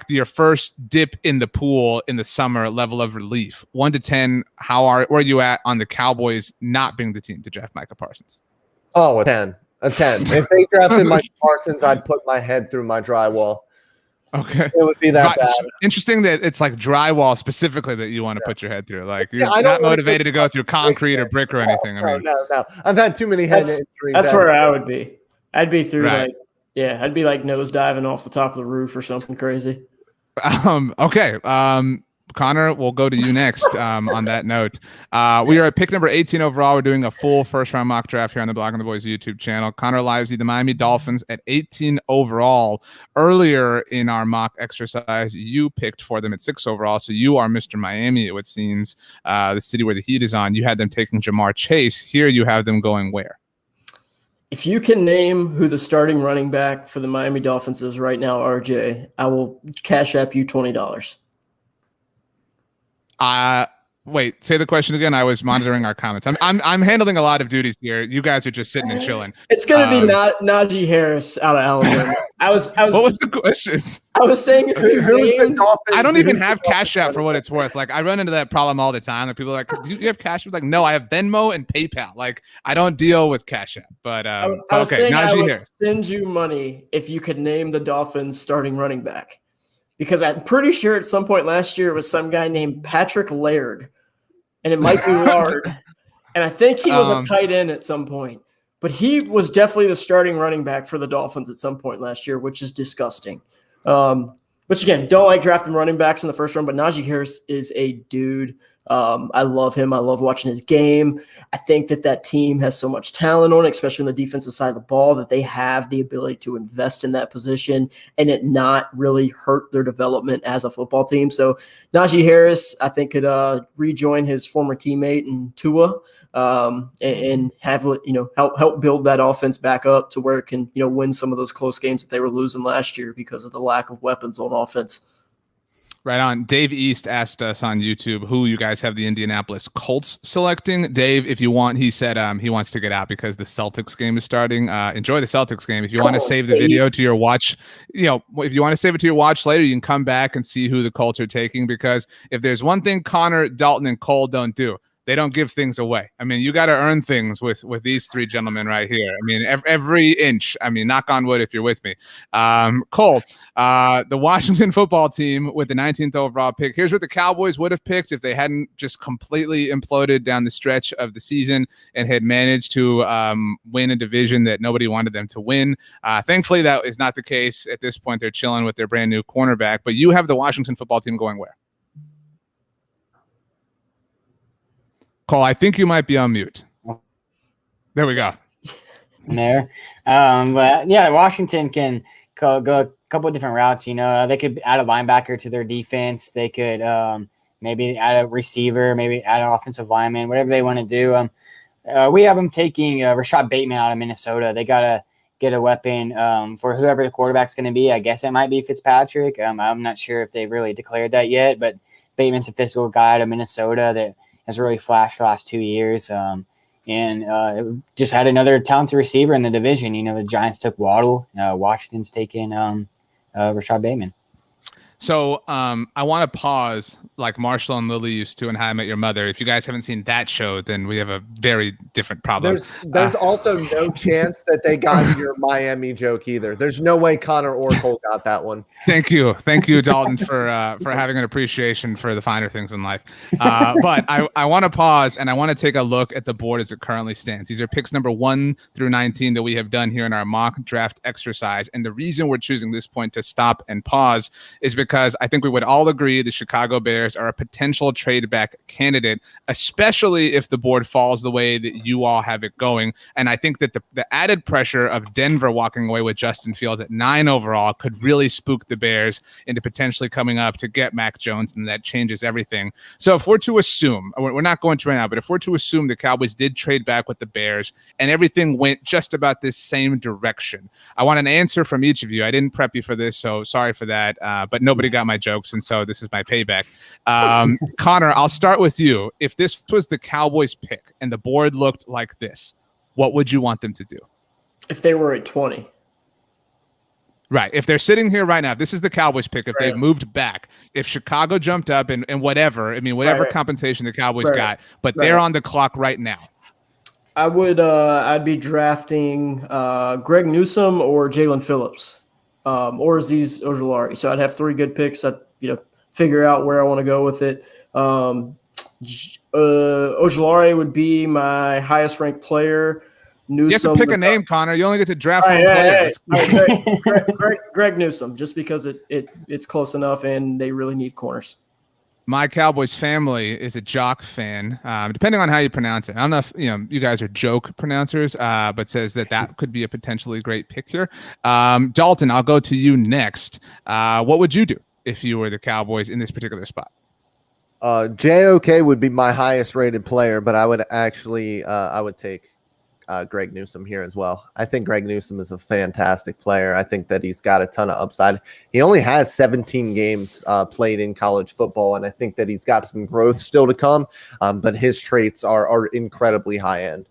Speaker 1: your first dip in the pool in the summer level of relief. 1 to 10, where are you at on the Cowboys not being the team to draft Micah Parsons?
Speaker 3: Oh, a 10. If they drafted Micah Parsons, I'd put my head through my drywall.
Speaker 1: Okay.
Speaker 3: It would be that bad.
Speaker 1: Interesting that it's like drywall specifically that you want to put your head through. Like you're not motivated to go through concrete or brick or anything.
Speaker 3: No. I've had too many head injuries.
Speaker 2: That's where I would be. I'd be through I'd be like nose diving off the top of the roof or something crazy.
Speaker 1: Okay. Connor, we'll go to you next on that note. We are at pick number 18 overall. We're doing a full first-round mock draft here on the Blogging the Boys YouTube channel. Connor livesy the Miami Dolphins at 18 overall. Earlier in our mock exercise, you picked for them at 6 overall, so you are Mr. Miami, it seems, the city where the heat is on. You had them taking Jamar Chase. Here you have them going where?
Speaker 2: If you can name who the starting running back for the Miami Dolphins is right now, RJ, I will cash app you $20.
Speaker 1: Wait, say the question again. I was monitoring our comments. I'm handling a lot of duties here. You guys are just sitting and chilling.
Speaker 2: It's gonna be Najee Harris out of Alabama. What
Speaker 1: was the question?
Speaker 2: I was saying if you named,
Speaker 1: I don't even have Cash App for what it's worth. Like I run into that problem all the time. Like people are like, "Do you have Cash App?" Like, no, I have Venmo and PayPal. Like I don't deal with Cash App. But
Speaker 2: I was
Speaker 1: okay,
Speaker 2: saying
Speaker 1: Najee
Speaker 2: I would
Speaker 1: Harris.
Speaker 2: send you money if you could name the Dolphins starting running back. Because I'm pretty sure at some point last year it was some guy named Patrick Laird, and it might be Lard. And I think he was a tight end at some point. But he was definitely the starting running back for the Dolphins at some point last year, which is disgusting. Which, again, don't like drafting running backs in the first round, but Najee Harris is a dude. I love him. I love watching his game. I think that team has so much talent on it, especially on the defensive side of the ball, that they have the ability to invest in that position and it not really hurt their development as a football team. So Najee Harris, I think, could rejoin his former teammate in Tua and have help build that offense back up to where it can win some of those close games that they were losing last year because of the lack of weapons on offense.
Speaker 1: Right on. Dave East asked us on YouTube who you guys have the Indianapolis Colts selecting. Dave, if you want, he said he wants to get out because the Celtics game is starting. Enjoy the Celtics game. If you want to save the video to your watch, if you want to save it to your watch later, you can come back and see who the Colts are taking, because if there's one thing Connor, Dalton, and Cole don't do, they don't give things away. I mean, you got to earn things with these three gentlemen right here. I mean, every inch. I mean, knock on wood if you're with me. Cole, the Washington football team with the 19th overall pick. Here's what the Cowboys would have picked if they hadn't just completely imploded down the stretch of the season and had managed to win a division that nobody wanted them to win. Thankfully, that is not the case. At this point, they're chilling with their brand new cornerback. But you have the Washington football team going where? Cole, I think you might be on mute. There we go.
Speaker 4: There. But yeah, Washington can go a couple of different routes. They could add a linebacker to their defense. They could maybe add a receiver, maybe add an offensive lineman, whatever they want to do. We have them taking Rashad Bateman out of Minnesota. They got to get a weapon for whoever the quarterback's going to be. I guess it might be Fitzpatrick. I'm not sure if they've really declared that yet, but Bateman's a physical guy out of Minnesota that has really flashed the last 2 years. And just had another talented receiver in the division. The Giants took Waddle. Washington's taking Rashad Bateman.
Speaker 1: So I want to pause like Marshall and Lily used to in How I Met Your Mother. If you guys haven't seen that show, then we have a very different problem.
Speaker 3: There's also no chance that they got your Miami joke either. There's no way Connor or Cole got that one.
Speaker 1: Thank you, Dalton, for having an appreciation for the finer things in life. But I want to pause and I want to take a look at the board as it currently stands. These are picks number 1 through 19 that we have done here in our mock draft exercise. And the reason we're choosing this point to stop and pause is because I think we would all agree the Chicago Bears are a potential trade back candidate, especially if the board falls the way that you all have it going. And I think that the added pressure of Denver walking away with Justin Fields at 9 overall could really spook the Bears into potentially coming up to get Mac Jones, and that changes everything. So if we're to assume, we're not going to right now, but if we're to assume the Cowboys did trade back with the Bears and everything went just about this same direction, I want an answer from each of you. I didn't prep you for this, so sorry for that, but nobody got my jokes, and so this is my payback. Connor, I'll start with you. If this was the Cowboys pick and the board looked like this, what would you want them to do?
Speaker 2: If they were at 20.
Speaker 1: Right. If they're sitting here right now, if this is the Cowboys pick, if they've moved back, if Chicago jumped up and whatever, whatever compensation the Cowboys got, but they're on the clock right now.
Speaker 2: I would I'd be drafting Greg Newsome or Jalen Phillips. Or Azeez Ojulari. So I'd have 3 good picks. I'd figure out where I want to go with it. Ojulari would be my highest ranked player. Newsome,
Speaker 1: you have to pick a name, Connor. You only get to draft one player.
Speaker 2: Greg Newsome, just because it's close enough and they really need corners.
Speaker 1: My Cowboys family is a Jock fan, depending on how you pronounce it. I don't know if you guys are joke pronouncers, but says that could be a potentially great pick here. Dalton, I'll go to you next. What would you do if you were the Cowboys in this particular spot?
Speaker 3: JOK would be my highest rated player, but I would actually I would take Greg Newsome here as well. I think Greg Newsome is a fantastic player. I think that he's got a ton of upside. He only has 17 games played in college football, and I think that he's got some growth still to come, but his traits are incredibly high end.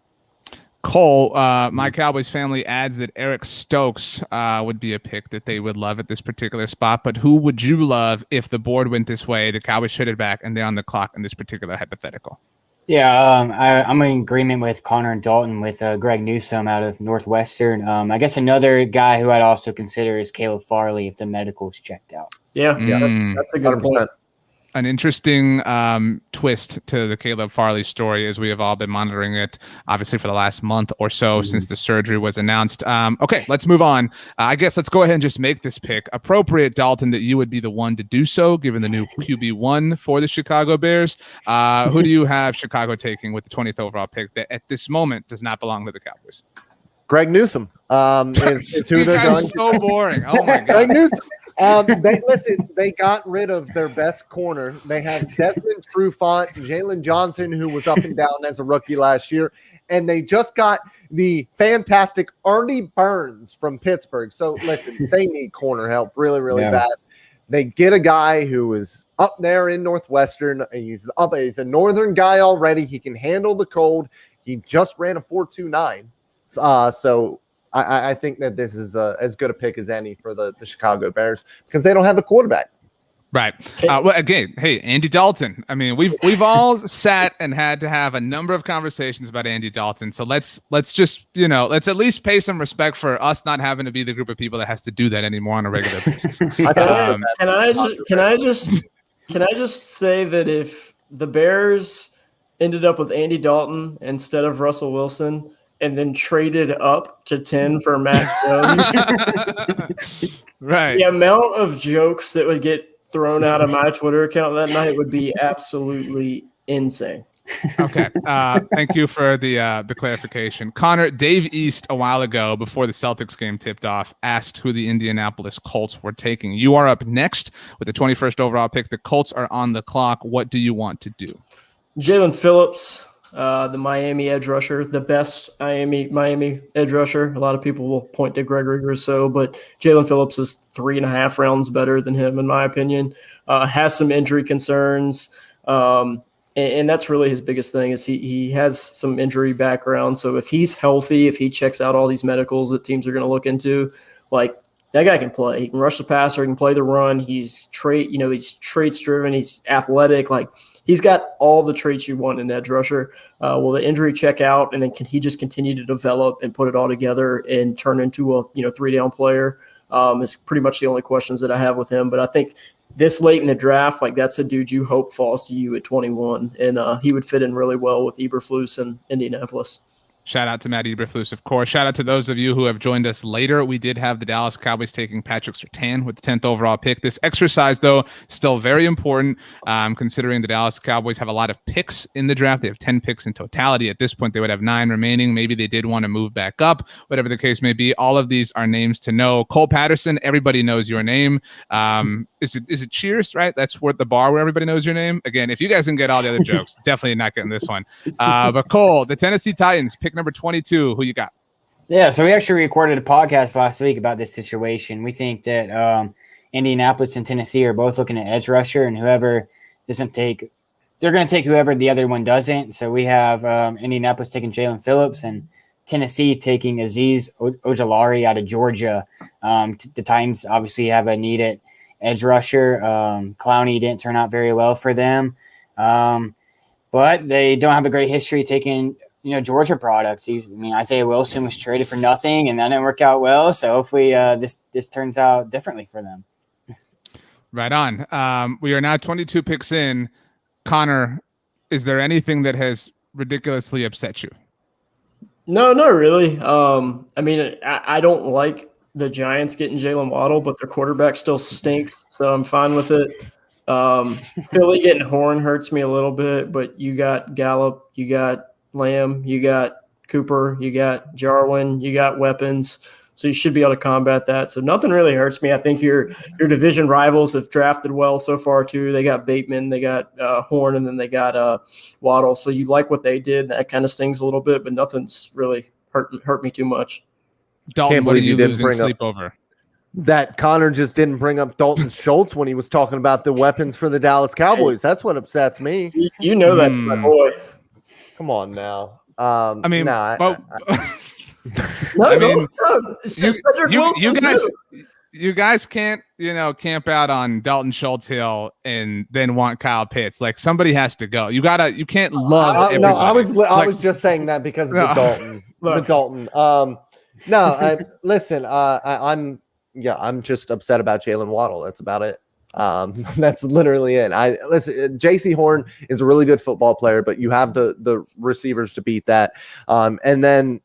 Speaker 1: Cole, my Cowboys family adds that Eric Stokes would be a pick that they would love at this particular spot, but who would you love if the board went this way, the Cowboys traded back, and they're on the clock in this particular hypothetical?
Speaker 4: Yeah, I'm in agreement with Connor and Dalton with Greg Newsome out of Northwestern. I guess another guy who I'd also consider is Caleb Farley if the medical's checked out.
Speaker 2: Yeah, that's a good 100%. Point.
Speaker 1: An interesting twist to the Caleb Farley story, as we have all been monitoring it, obviously, for the last month or so since the surgery was announced. Okay, let's move on. I guess let's go ahead and just make this pick. Appropriate, Dalton, that you would be the one to do so, given the new QB1 for the Chicago Bears. Who do you have Chicago taking with the 20th overall pick that at this moment does not belong to the Cowboys?
Speaker 3: Greg Newsome is who they're going.
Speaker 1: So boring. Oh, my God.
Speaker 3: Greg Newsome. They got rid of their best corner. They had Desmond Trufant, Jalen Johnson, who was up and down as a rookie last year, and they just got the fantastic Artie Burns from Pittsburgh. So listen, they need corner help really, really bad. They get a guy who is up there in Northwestern. He's a northern guy already. He can handle the cold. He just ran a 4.29. So I think that this is as good a pick as any for the Chicago Bears because they don't have the quarterback.
Speaker 1: Right. Well, again, hey, Andy Dalton. I mean, we've all sat and had to have a number of conversations about Andy Dalton. So let's just, let's at least pay some respect for us not having to be the group of people that has to do that anymore on a regular basis.
Speaker 2: Can I just say that if the Bears ended up with Andy Dalton instead of Russell Wilson and then traded up to 10 for Mac Jones,
Speaker 1: right?
Speaker 2: The amount of jokes that would get thrown out of my Twitter account that night would be absolutely insane.
Speaker 1: Okay. Thank you for the clarification. Connor, Dave East a while ago before the Celtics game tipped off asked who the Indianapolis Colts were taking. You are up next with the 21st overall pick. The Colts are on the clock. What do you want to do?
Speaker 2: Jalen Phillips, the Miami edge rusher, the best Miami edge rusher. A lot of people will point to Gregory Rousseau, but Jalen Phillips is 3.5 rounds better than him, in my opinion. Has some injury concerns. And that's really his biggest thing is he has some injury background. So if he's healthy, if he checks out all these medicals that teams are going to look into, like that guy can play. He can rush the passer, he can play the run. He's traits driven. He's athletic. Like he's got all the traits you want in an edge rusher. Will the injury check out, and then can he just continue to develop and put it all together and turn into a 3-down player? Is pretty much the only questions that I have with him. But I think this late in the draft, like that's a dude you hope falls to you at 21, and he would fit in really well with Eberflus in Indianapolis.
Speaker 1: Shout out to Matt Eberflus, of course. Shout out to those of you who have joined us later. We did have the Dallas Cowboys taking Patrick Surtain with the 10th overall pick. This exercise, though, still very important, considering the Dallas Cowboys have a lot of picks in the draft. They have 10 picks in totality. At this point, they would have 9 remaining. Maybe they did want to move back up, whatever the case may be. All of these are names to know. Cole Patterson, everybody knows your name. Is it Cheers, right? That's where the bar where everybody knows your name. Again, if you guys can get all the other jokes, definitely not getting this one. But Cole, the Tennessee Titans, pick number 22. Who you got?
Speaker 4: Yeah, so we actually recorded a podcast last week about this situation. We think that Indianapolis and Tennessee are both looking at edge rusher, and whoever doesn't take, they're going to take whoever the other one doesn't. So we have Indianapolis taking Jalen Phillips and Tennessee taking Aziz Ojulari out of Georgia. The Titans obviously have a need at edge rusher. Clowney didn't turn out very well for them, but they don't have a great history taking Georgia products. Isaiah Wilson was traded for nothing, and that didn't work out well. So hopefully this turns out differently for them.
Speaker 1: Right on. We are now 22 picks in. Connor, is there anything that has ridiculously upset you?
Speaker 2: No, not really. I don't like the Giants getting Jalen Waddle, but their quarterback still stinks, so I'm fine with it. Philly getting Horn hurts me a little bit, but you got Gallup, you got Lamb, you got Cooper, you got Jarwin, you got weapons, so you should be able to combat that. So nothing really hurts me. I think your division rivals have drafted well so far too. They got Bateman, they got Horn, and then they got Waddle. So you like what they did. That kind of stings a little bit, but nothing's really hurt me too much.
Speaker 1: Dalton, what are you losing sleep over?
Speaker 3: That Connor just didn't bring up Dalton Schultz when he was talking about the weapons for the Dallas Cowboys. That's what upsets me.
Speaker 2: You know that's my boy.
Speaker 3: Come on now.
Speaker 1: You guys can't, camp out on Dalton Schultz Hill and then want Kyle Pitts. Like somebody has to go. You can't love everybody.
Speaker 3: No, I was just saying that because of the Dalton. Listen, I'm just upset about Jalen Waddle. That's about it. That's literally it. Listen, JC Horn is a really good football player, but you have the receivers to beat that. And then,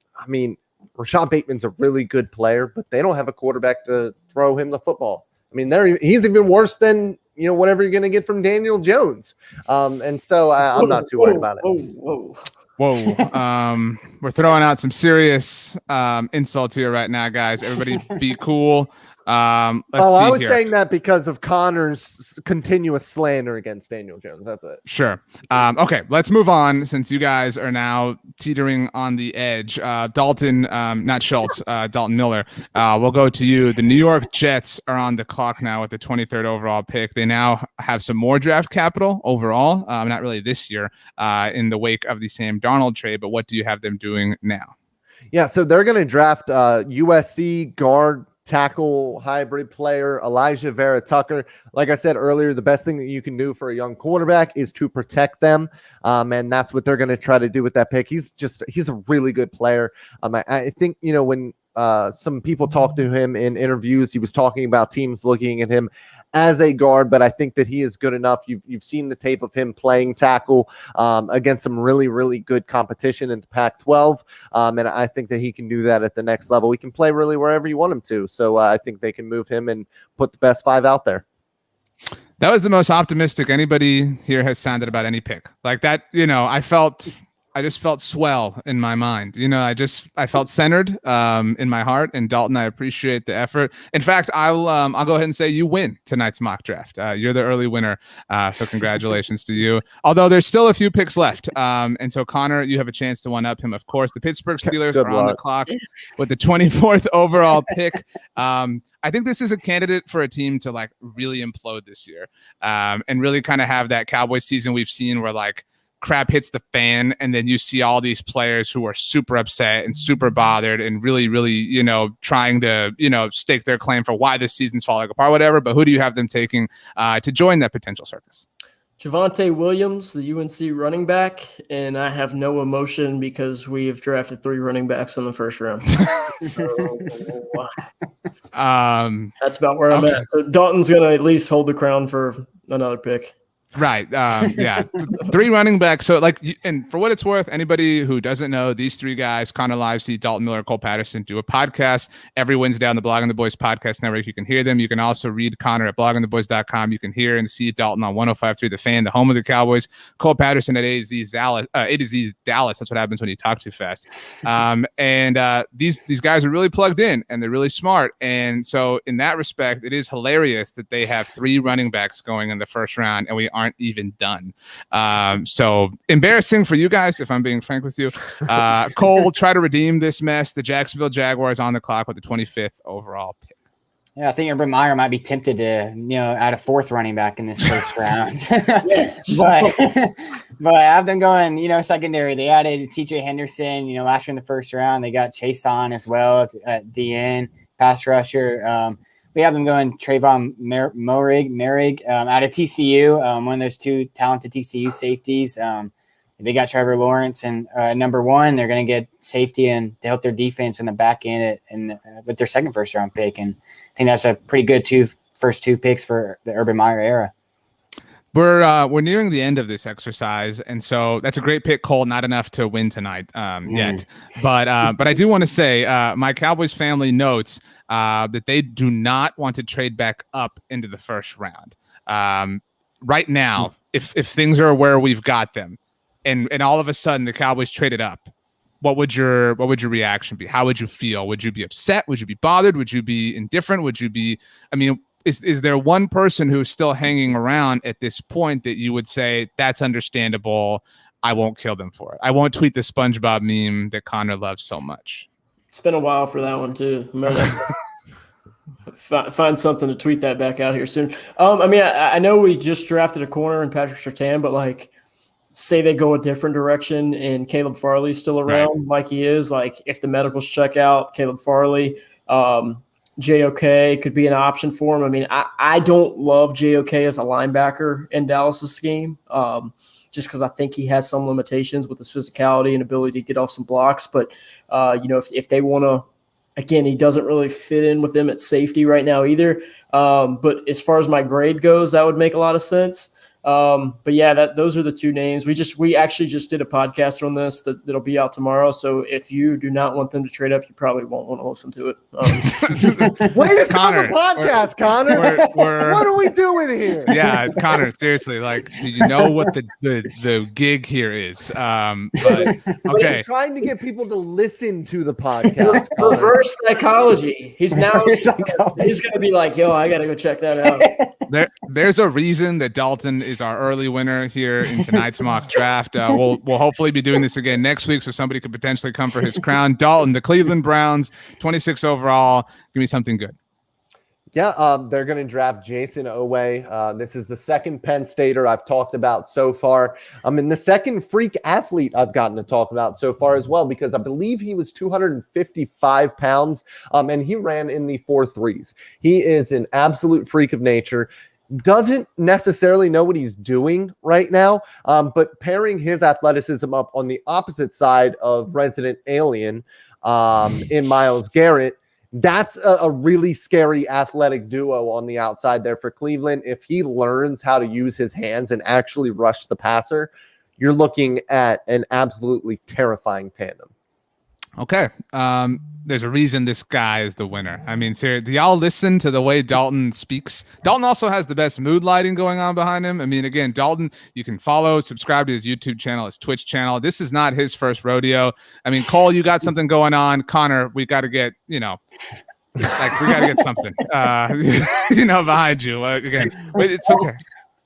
Speaker 3: Rashad Bateman's a really good player, but they don't have a quarterback to throw him the football. He's even worse than, whatever you're going to get from Daniel Jones. And so I'm not too worried about it.
Speaker 1: Whoa. We're throwing out some serious insults here right now, guys. Everybody be cool. Let's see
Speaker 3: I was
Speaker 1: here.
Speaker 3: saying that because of Connor's continuous slander against Daniel Jones. That's it.
Speaker 1: Sure. Okay, let's move on since you guys are now teetering on the edge. Dalton, not Schultz, Dalton Miller. We'll go to you. The New York Jets are on the clock now with the 23rd overall pick. They now have some more draft capital overall. Not really this year in the wake of the Sam Darnold trade, but what do you have them doing now?
Speaker 3: Yeah, so they're going to draft USC guard tackle hybrid player Elijah Vera Tucker. Like I said earlier, the best thing that you can do for a young quarterback is to protect them, and that's what they're going to try to do with that pick. He's a really good player. I think when some people talked to him in interviews, he was talking about teams looking at him as a guard, but I think that he is good enough. You've seen the tape of him playing tackle against some really, really good competition in the Pac-12, and I think that he can do that at the next level. He can play really wherever you want him to, so I think they can move him and put the best 5 out there.
Speaker 1: That was the most optimistic anybody here has sounded about any pick. Like that, I just felt swell in my mind. I felt centered in my heart. And Dalton, I appreciate the effort. In fact, I'll go ahead and say you win tonight's mock draft. You're the early winner. So congratulations to you. Although there's still a few picks left. And so Connor, you have a chance to one up him. Of course, the Pittsburgh Steelers are on the clock with the 24th overall pick. I think this is a candidate for a team to like really implode this year and really kind of have that Cowboys season we've seen where like crap hits the fan and then you see all these players who are super upset and super bothered and really, really, trying to, stake their claim for why this season's falling apart, whatever. But who do you have them taking to join that potential circus?
Speaker 2: Javonte Williams, the UNC running back, and I have no emotion because we have drafted 3 running backs in the first round. That's about where I'm at. So Dalton's going to at least hold the crown for another pick.
Speaker 1: Right. Yeah. 3 running backs. So and for what it's worth, anybody who doesn't know, these 3 guys, Connor Livesey, Dalton Miller, Cole Patterson, do a podcast every Wednesday on the Blogging the Boys podcast network. You can hear them. You can also read Connor at bloggingtheboys.com. You can hear and see Dalton on 105.3 The Fan, the home of the Cowboys. Cole Patterson at A to Z Dallas. That's what happens when you talk too fast. These guys are really plugged in and they're really smart. And so in that respect, it is hilarious that they have 3 running backs going in the first round and we aren't even done. So embarrassing for you guys, if I'm being frank with you. Cole, try to redeem this mess. The Jacksonville Jaguars on the clock with the 25th overall pick.
Speaker 4: Yeah, I think Urban Meyer might be tempted to, add a 4th running back in this first round. but I have them going, secondary. They added TJ Henderson, last year in the first round. They got Chase on as well at DN, pass rusher. We have them going Trayvon Merrig out of TCU, one of those 2 talented TCU safeties. They got Trevor Lawrence, and number 1, they're going to get safety and to help their defense in the back end with their second first-round pick. And I think that's a pretty good first 2 picks for the Urban Meyer era.
Speaker 1: We're nearing the end of this exercise, and so that's a great pick, Cole. Not enough to win tonight yet, but I do want to say my Cowboys family notes that they do not want to trade back up into the first round. Right now, if things are where we've got them, and all of a sudden the Cowboys traded up, what would your reaction be? How would you feel? Would you be upset? Would you be bothered? Would you be indifferent? Would you be? I mean, is there one person who's still hanging around at this point that you would say that's understandable? I won't kill them for it. I won't tweet the SpongeBob meme that Connor loves so much.
Speaker 2: It's been a while for that one too. Find something to tweet that back out here soon. I know we just drafted a corner in Patrick Surtain, but say they go a different direction and Caleb Farley's still around like he is. Like if the medicals check out, Caleb Farley, JOK could be an option for him. I mean, I don't love JOK as a linebacker in Dallas's scheme, just because I think he has some limitations with his physicality and ability to get off some blocks. But, if they want to, again, he doesn't really fit in with them at safety right now either. But as far as my grade goes, that would make a lot of sense. But yeah, those are the 2 names. We actually just did a podcast on this that'll be out tomorrow. So if you do not want them to trade up, you probably won't want to listen to it.
Speaker 3: Way to start the podcast, Connor. What are we doing here?
Speaker 1: Yeah, Connor, seriously, do you know what the gig here is? But okay.
Speaker 3: He's trying to get people to listen to the podcast.
Speaker 2: Reverse psychology. He's going to be like, yo, I got to go check that out.
Speaker 1: There's a reason that Dalton is our early winner here in tonight's mock draft. We'll hopefully be doing this again next week, so somebody could potentially come for his crown. Dalton, the Cleveland Browns, 26 overall. Give me something good.
Speaker 3: Yeah, they're going to draft Jason Oweh. This is the second Penn Stater I've talked about so far. And the second freak athlete I've gotten to talk about so far as well, because I believe he was 255 pounds, and he ran in the 4.3s. He is an absolute freak of nature. Doesn't necessarily know what he's doing right now, but pairing his athleticism up on the opposite side of Resident Alien in Myles Garrett, that's a really scary athletic duo on the outside there for Cleveland. If he learns how to use his hands and actually rush the passer, you're looking at an absolutely terrifying tandem.
Speaker 1: Okay. There's a reason this guy is the winner. I mean, seriously, do y'all listen to the way Dalton speaks? Dalton also has the best mood lighting going on behind him. I mean, again, Dalton, you can subscribe to his YouTube channel, his Twitch channel. This is not his first rodeo. I mean, Cole, you got something going on. Connor, we got to get, we got to get something, behind you. Again, it's okay.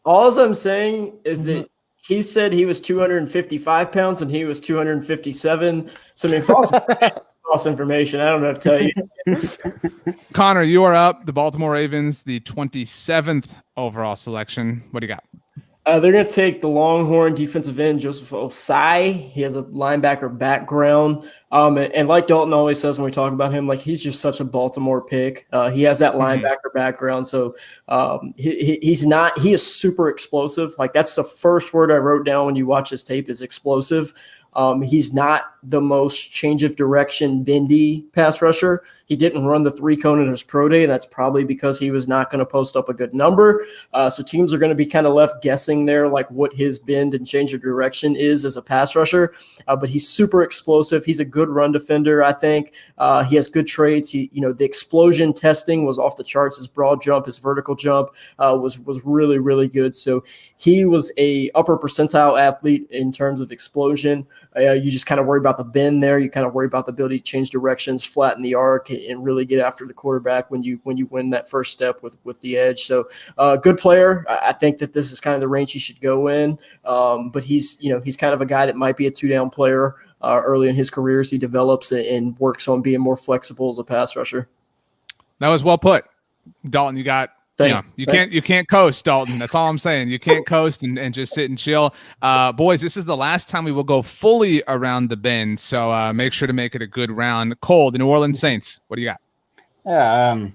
Speaker 2: All I'm saying is that he said he was 255 pounds and he was 257. So, I mean, false information. I don't know what to tell you.
Speaker 1: Connor, you are up. The Baltimore Ravens, the 27th overall selection. What do you got?
Speaker 2: They're going to take the Longhorn defensive end, Joseph Osai. He has a linebacker background. And like Dalton always says when we talk about him, like he's just such a Baltimore pick. He has that linebacker background. So he is super explosive. Like that's the first word I wrote down when you watch his tape is explosive. He's not the most change of direction bendy pass rusher. He didn't run the 3-cone at his pro day, and that's probably because he was not going to post up a good number. So teams are going to be kind of left guessing there, like what his bend and change of direction is as a pass rusher. But he's super explosive. He's a good run defender, I think. He has good traits. The explosion testing was off the charts. His broad jump, his vertical jump was really, really good. So he was a upper percentile athlete in terms of explosion. You just kind of worry about the bend there. You kind of worry about the ability to change directions, flatten the arc, and really get after the quarterback when you win that first step with the edge. So good player. I think that this is kind of the range he should go in. But he's kind of a guy that might be a 2-down player early in his career as he develops and works on being more flexible as a pass rusher.
Speaker 1: That was well put. Dalton, you got you can't coast, Dalton. That's all I'm saying. You can't coast and just sit and chill. Boys, this is the last time we will go fully around the bend, so make sure to make it a good round. Cole, the New Orleans Saints, what do you got?
Speaker 4: Yeah,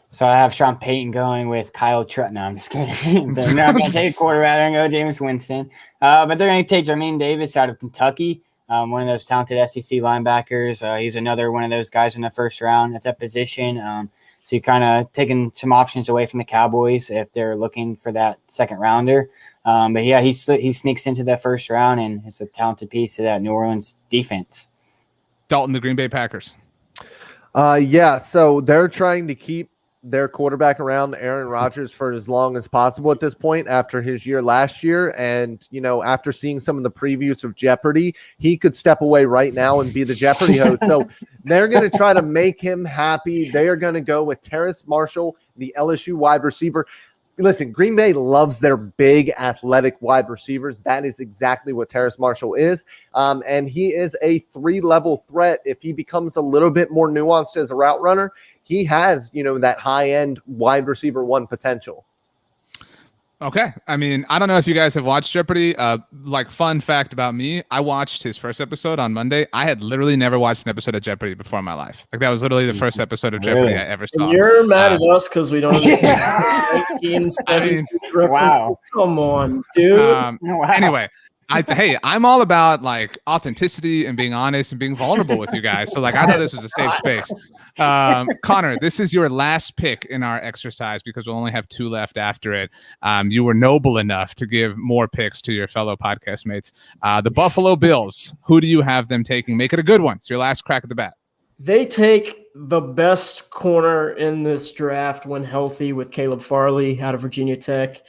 Speaker 4: so I have Sean Payton going with Kyle Trutt. No, I'm just kidding. They're not going to take a quarterback. They're going to go Jameis Winston. But they're going to take Jermaine Davis out of Kentucky, one of those talented SEC linebackers. He's another one of those guys in the first round at that position. So you're kind of taking some options away from the Cowboys if they're looking for that second rounder. But yeah, he sneaks into that first round, and it's a talented piece of that New Orleans defense.
Speaker 1: Dalton, the Green Bay Packers.
Speaker 3: So they're trying to keep their quarterback around Aaron Rodgers for as long as possible at this point after his year last year. And, after seeing some of the previews of Jeopardy, he could step away right now and be the Jeopardy host. So they're going to try to make him happy. They are going to go with Terrace Marshall, the LSU wide receiver. Listen, Green Bay loves their big athletic wide receivers. That is exactly what Terrace Marshall is. And he is a 3-level threat. If he becomes a little bit more nuanced as a route runner, he has, that high-end wide receiver 1 potential.
Speaker 1: Okay. I mean, I don't know if you guys have watched Jeopardy. Fun fact about me, I watched his first episode on Monday. I had literally never watched an episode of Jeopardy before in my life. That was literally the first episode of Jeopardy I ever saw.
Speaker 2: You're mad at us because we don't have 1970
Speaker 4: wow.
Speaker 2: Come on, dude.
Speaker 4: Wow.
Speaker 1: Anyway. I'm all about authenticity and being honest and being vulnerable with you guys. So I thought this was a safe space. Connor, this is your last pick in our exercise because we'll only have 2 left after it. You were noble enough to give more picks to your fellow podcast mates. The Buffalo Bills, who do you have them taking? Make it a good one. It's your last crack at the bat.
Speaker 2: They take the best corner in this draft when healthy with Caleb Farley out of Virginia Tech.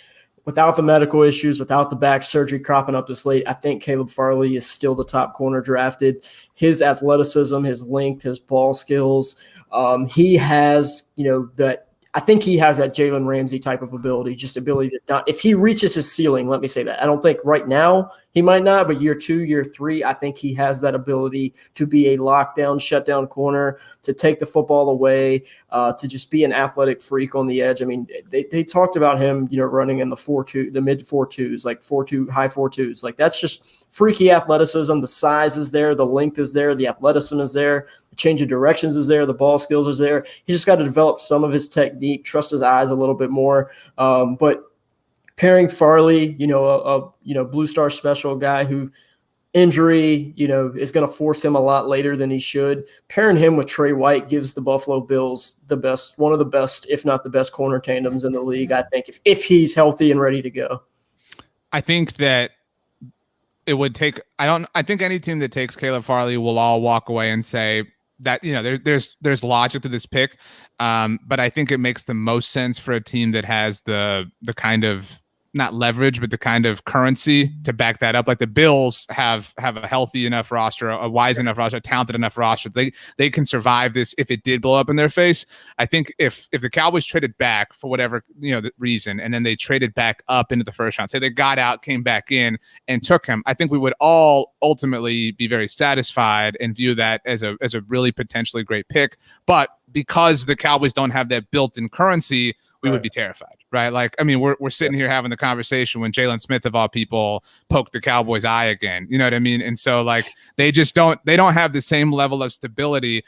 Speaker 2: Without the medical issues, without the back surgery cropping up this late, I think Caleb Farley is still the top corner drafted. His athleticism, his length, his ball skills, he has, I think he has that Jalen Ramsey type of ability, just ability to – if he reaches his ceiling, let me say that. I don't think right now he might not, but year 2, year 3, I think he has that ability to be a lockdown, shutdown corner, to take the football away, to just be an athletic freak on the edge. I mean, they talked about him, running in the 4.2, the mid 4.2s, like 4.2, high 4.2s. Like that's just freaky athleticism. The size is there, the length is there, the athleticism is there. Change of directions is there. The ball skills is there. He just got to develop some of his technique, trust his eyes a little bit more. But pairing Farley, a Blue Star Special guy who injury, is going to force him a lot later than he should. Pairing him with Trey White gives the Buffalo Bills one of the best, if not the best corner tandems in the league, I think, if he's healthy and ready to go.
Speaker 1: I think that it would take. I think any team that takes Caleb Farley will all walk away and say that there's logic to this pick, but I think it makes the most sense for a team that has the kind of, not leverage, but the kind of currency to back that up. Like the Bills have a healthy enough roster, a wise enough roster, a talented enough roster. They can survive this if it did blow up in their face. I think if the Cowboys traded back for whatever the reason, and then they traded back up into the first round, say they got out, came back in, and took him, I think we would all ultimately be very satisfied and view that as a really potentially great pick. But because the Cowboys don't have that built-in currency, we would be terrified, right? Like, I mean, we're sitting here having the conversation when Jalen Smith, of all people, poked the Cowboys' eye again. You know what I mean? And so, like, they don't have the same level of stability.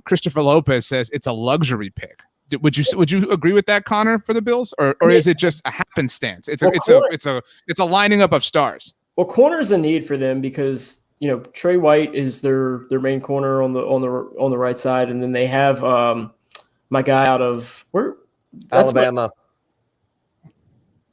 Speaker 1: Christopher Lopez says it's a luxury pick. Would you agree with that, Connor, for the Bills, or is it just a happenstance? It's a lining up of stars.
Speaker 2: Well, corner's a need for them because Trey White is their main corner on the right side, and then they have my guy out of where.
Speaker 3: Alabama.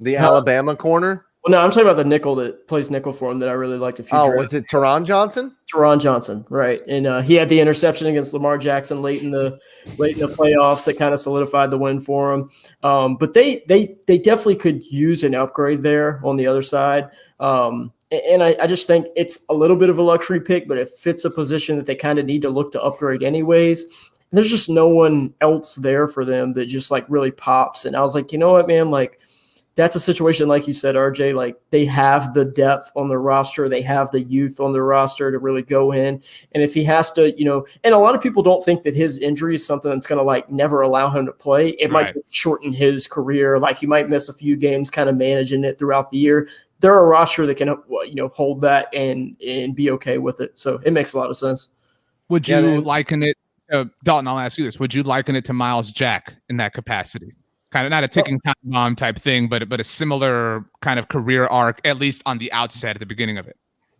Speaker 3: Alabama corner?
Speaker 2: Well, no, I'm talking about the nickel that plays nickel for him that I really liked a few.
Speaker 3: Was it Teron Johnson?
Speaker 2: Teron Johnson, right. And he had the interception against Lamar Jackson late in the playoffs that kind of solidified the win for him. But they definitely could use an upgrade there on the other side. And I just think it's a little bit of a luxury pick, but it fits a position that they kind of need to look to upgrade anyways. There's just no one else there for them that just like really pops. And I was like, you know what, man, like that's a situation, like you said, RJ, like they have the depth on their roster. They have the youth on their roster to really go in. And if he has to, and a lot of people don't think that his injury is something that's going to like never allow him to play. It might shorten his career. Like he might miss a few games kind of managing it throughout the year. They're a roster that can, hold that and be okay with it. So it makes a lot of sense.
Speaker 1: Would you liken it? Dalton, I'll ask you this. Would you liken it to Miles Jack in that capacity? Kind of not a ticking time bomb type thing, but a similar kind of career arc, at least on the outset at the beginning of it.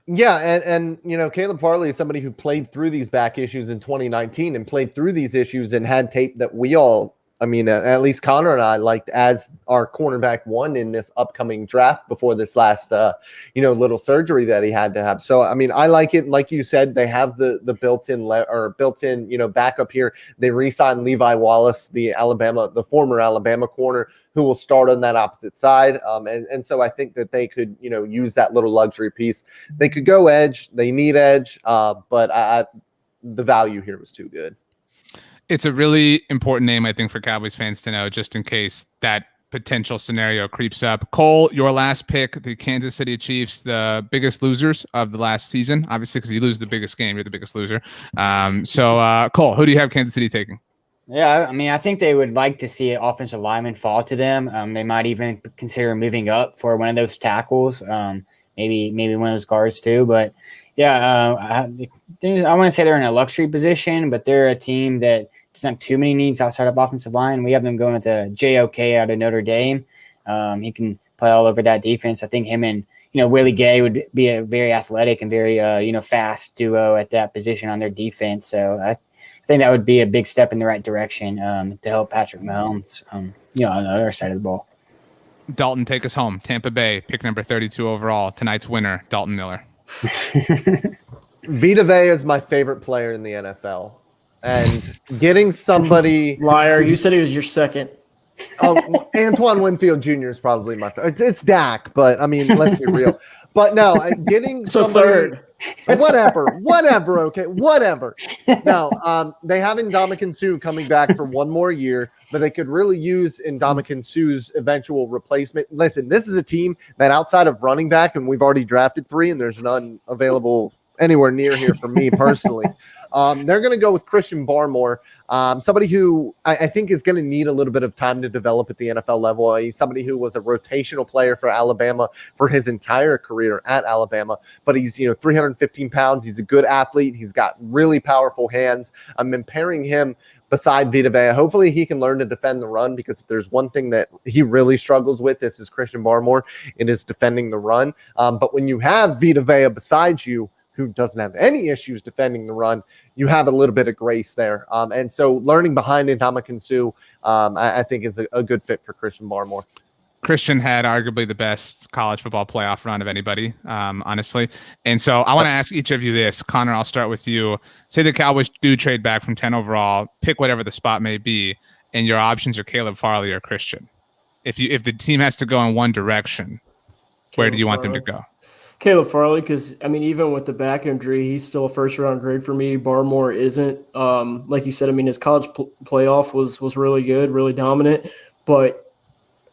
Speaker 3: Yeah, and Caleb Farley is somebody who played through these back issues in 2019 and played through these issues and had tape that we all, at least Connor and I liked as our cornerback one in this upcoming draft before this last, little surgery that he had to have. So, I like it. Like you said, they have the built-in backup here. They re-signed Levi Wallace, the former Alabama corner, who will start on that opposite side. And so I think that they could, use that little luxury piece. They could go edge. They need edge. But the value here was too good.
Speaker 1: It's a really important name, I think, for Cowboys fans to know, just in case that potential scenario creeps up. Cole, your last pick, the Kansas City Chiefs, the biggest losers of the last season, obviously, because you lose the biggest game, you're the biggest loser. So, Cole, who do you have Kansas City taking?
Speaker 4: Yeah, I think they would like to see an offensive lineman fall to them. They might even consider moving up for one of those tackles, maybe one of those guards too. But yeah, I want to say they're in a luxury position, but they're a team that doesn't have too many needs outside of offensive line. We have them going with RJ Ochoa out of Notre Dame. He can play all over that defense. I think him and Willie Gay would be a very athletic and very fast duo at that position on their defense. So I think that would be a big step in the right direction to help Patrick Mahomes. On the other side of the ball.
Speaker 1: Dalton, take us home. Tampa Bay, pick number 32 overall. Tonight's winner, Dalton Miller.
Speaker 3: Vita Vea is my favorite player in the NFL. And getting somebody...
Speaker 2: Liar, you said he was your second.
Speaker 3: Oh, Antoine Winfield Jr. is probably my third. It's Dak, but, let's be real. But no, getting somebody... Whatever, okay, whatever. Now, they have Ndamukong Suh coming back for one more year, but they could really use Ndamukong Suh's eventual replacement. Listen, this is a team that outside of running back, and we've already drafted 3, and there's none available anywhere near here for me personally. They're going to go with Christian Barmore, somebody who I think is going to need a little bit of time to develop at the NFL level. He's somebody who was a rotational player for Alabama for his entire career at Alabama, but he's 315 pounds. He's a good athlete. He's got really powerful hands. I'm pairing him beside Vita Vea. Hopefully he can learn to defend the run, because if there's one thing that he really struggles with, this is Christian Barmore. It is defending the run. But when you have Vita Vea beside you, who doesn't have any issues defending the run, you have a little bit of grace there. And so learning behind Ndamukong Suh, I think is a good fit for Christian Barmore.
Speaker 1: Christian had arguably the best college football playoff run of anybody, honestly. And so I want to ask each of you this. Connor, I'll start with you. Say the Cowboys do trade back from 10 overall, pick whatever the spot may be, and your options are Caleb Farley or Christian. If the team has to go in one direction, where do you want them to go?
Speaker 2: Caleb Farley, because, I mean, even with the back injury, he's still a first-round grade for me. Barmore isn't. Like you said, I mean, his college playoff was really good, really dominant, but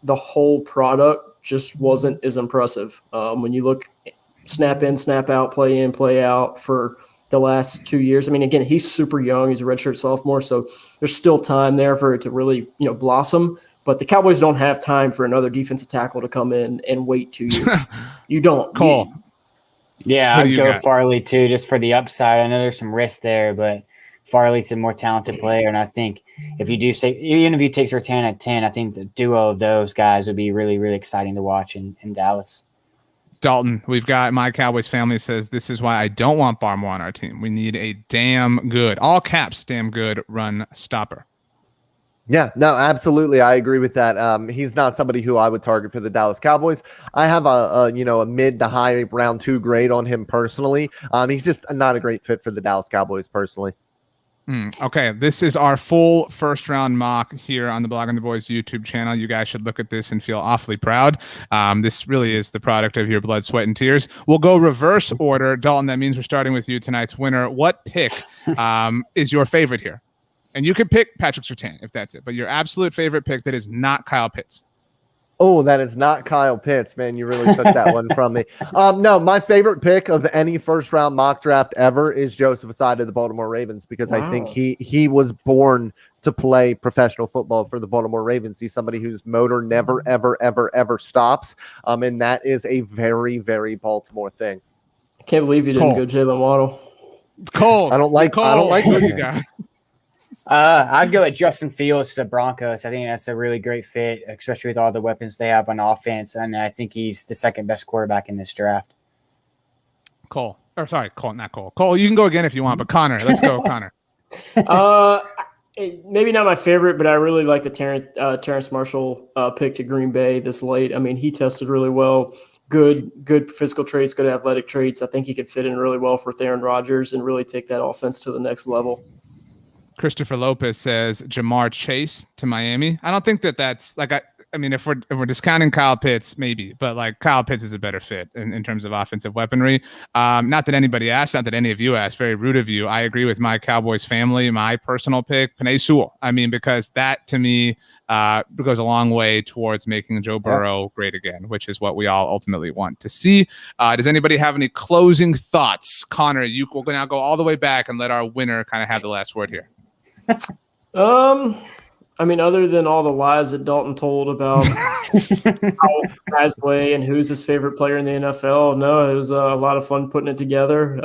Speaker 2: the whole product just wasn't as impressive. When you look snap in, snap out, play in, play out for the last 2 years. I mean, again, he's super young. He's a redshirt sophomore, so there's still time there for it to really, blossom. But the Cowboys don't have time for another defensive tackle to come in and wait 2 years. You don't.
Speaker 1: Cole.
Speaker 4: Yeah, I'd go Farley too, just for the upside. I know there's some risk there, but Farley's a more talented player, and I think if you do say, even if you take Surtain at 10, I think the duo of those guys would be really, really exciting to watch in Dallas.
Speaker 1: Dalton, we've got My Cowboys Family says, this is why I don't want Barmore on our team. We need a damn good, all caps, damn good run stopper.
Speaker 3: Yeah, no, absolutely. I agree with that. He's not somebody who I would target for the Dallas Cowboys. I have a mid to high round 2 grade on him personally. He's just not a great fit for the Dallas Cowboys personally.
Speaker 1: Okay, this is our full first-round mock here on the Blogging the Boys YouTube channel. You guys should look at this and feel awfully proud. This really is the product of your blood, sweat, and tears. We'll go reverse order. Dalton, that means we're starting with you, tonight's winner. What pick is your favorite here? And you can pick Patrick Surtain if that's it, but your absolute favorite pick that is not Kyle Pitts.
Speaker 3: Oh, that is not Kyle Pitts, man. You really took that one from me. No, my favorite pick of any first-round mock draft ever is Joseph Aside of the Baltimore Ravens, because I think he was born to play professional football for the Baltimore Ravens. He's somebody whose motor never, ever, ever, ever stops, and that is a very, very Baltimore thing.
Speaker 2: I can't believe you didn't go Jalen Waddle.
Speaker 1: Cole,
Speaker 3: I don't like
Speaker 1: what you got.
Speaker 4: I'd go at Justin Fields to the Broncos. I think that's a really great fit, especially with all the weapons they have on offense. And I think he's the second best quarterback in this draft.
Speaker 1: Cole, not Cole. Cole, you can go again if you want, but Connor, let's go, Connor.
Speaker 2: Maybe not my favorite, but I really like the Terrence Marshall pick to Green Bay this late. I mean, he tested really well. Good physical traits, good athletic traits. I think he could fit in really well for Aaron Rodgers and really take that offense to the next level.
Speaker 1: Christopher Lopez says Jamar Chase to Miami. I don't think that's like, I mean, if we're discounting Kyle Pitts, maybe, but like Kyle Pitts is a better fit in terms of offensive weaponry. Not that anybody asked, not that any of you asked, very rude of you. I agree with My Cowboys Family, my personal pick, Penei Sewell. I mean, because that to me goes a long way towards making Joe Burrow great again, which is what we all ultimately want to see. Does anybody have any closing thoughts? Connor, we'll now go all the way back and let our winner kind of have the last word here.
Speaker 2: I mean, other than all the lies that Dalton told about how guys play and who's his favorite player in the NFL, no, it was a lot of fun putting it together.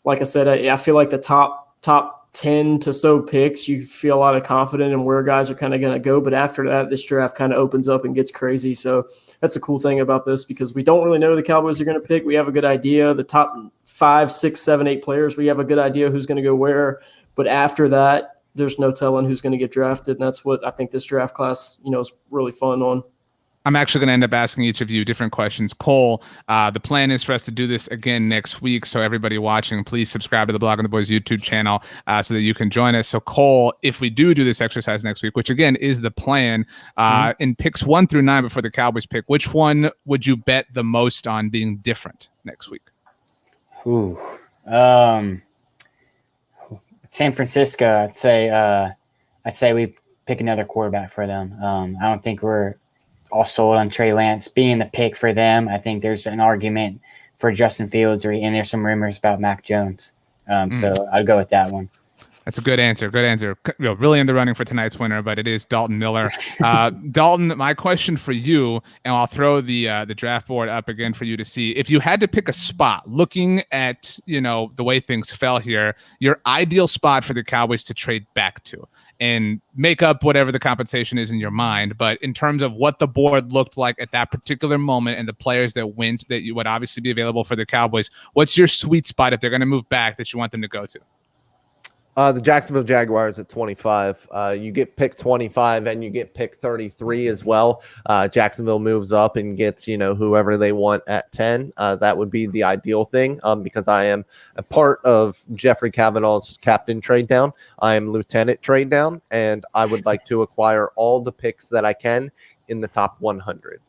Speaker 2: Like I said, I feel like the top 10 to so picks, you feel a lot of confidence in where guys are kind of going to go. But after that, this draft kind of opens up and gets crazy. So that's the cool thing about this, because we don't really know who the Cowboys are going to pick. We have a good idea. The top 5, 6, 7, 8 players, we have a good idea who's going to go where. But after that, there's no telling who's going to get drafted. And that's what I think this draft class, is really fun on.
Speaker 1: I'm actually going to end up asking each of you different questions. Cole, the plan is for us to do this again next week. So everybody watching, please subscribe to the Blogging the Boys YouTube channel so that you can join us. So Cole, if we do this exercise next week, which again is the plan, in picks 1 through 9 before the Cowboys pick, which one would you bet the most on being different next week?
Speaker 4: San Francisco, I'd say we pick another quarterback for them. I don't think we're all sold on Trey Lance being the pick for them. I think there's an argument for Justin Fields, and there's some rumors about Mac Jones. So I'd go with that one.
Speaker 1: That's a good answer. Good answer. Really in the running for tonight's winner, but it is Dalton Miller. Dalton, my question for you, and I'll throw the draft board up again for you to see. If you had to pick a spot, looking at the way things fell here, your ideal spot for the Cowboys to trade back to, and make up whatever the compensation is in your mind. But in terms of what the board looked like at that particular moment and the players that went that you would obviously be available for the Cowboys, what's your sweet spot if they're going to move back that you want them to go to?
Speaker 3: The Jacksonville Jaguars at 25. You get pick 25 and you get pick 33 as well. Jacksonville moves up and gets, whoever they want at 10. That would be the ideal thing because I am a part of Jeffrey Kavanaugh's captain trade down. I am lieutenant trade down, and I would like to acquire all the picks that I can in the top 100.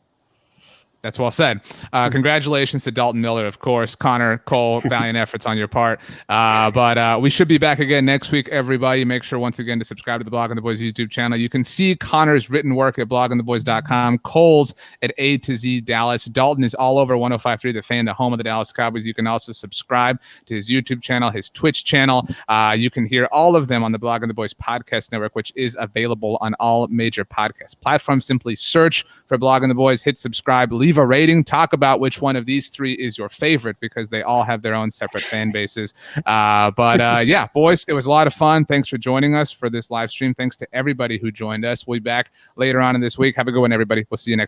Speaker 1: That's well said. Congratulations to Dalton Miller, of course. Connor, Cole, valiant efforts on your part. But we should be back again next week, everybody. Make sure, once again, to subscribe to the Blogging the Boys YouTube channel. You can see Connor's written work at bloggingtheboys.com. Cole's at A to Z Dallas. Dalton is all over 105.3 The Fan, the home of the Dallas Cowboys. You can also subscribe to his YouTube channel, his Twitch channel. You can hear all of them on the Blogging the Boys podcast network, which is available on all major podcast platforms. Simply search for Blogging the Boys, hit subscribe, leave a rating, talk about which one of these three is your favorite because they all have their own separate fan bases. Yeah, boys, it was a lot of fun. Thanks for joining us for this live stream. Thanks to everybody who joined us. We'll be back later on in this week. Have a good one, everybody. We'll see you next time.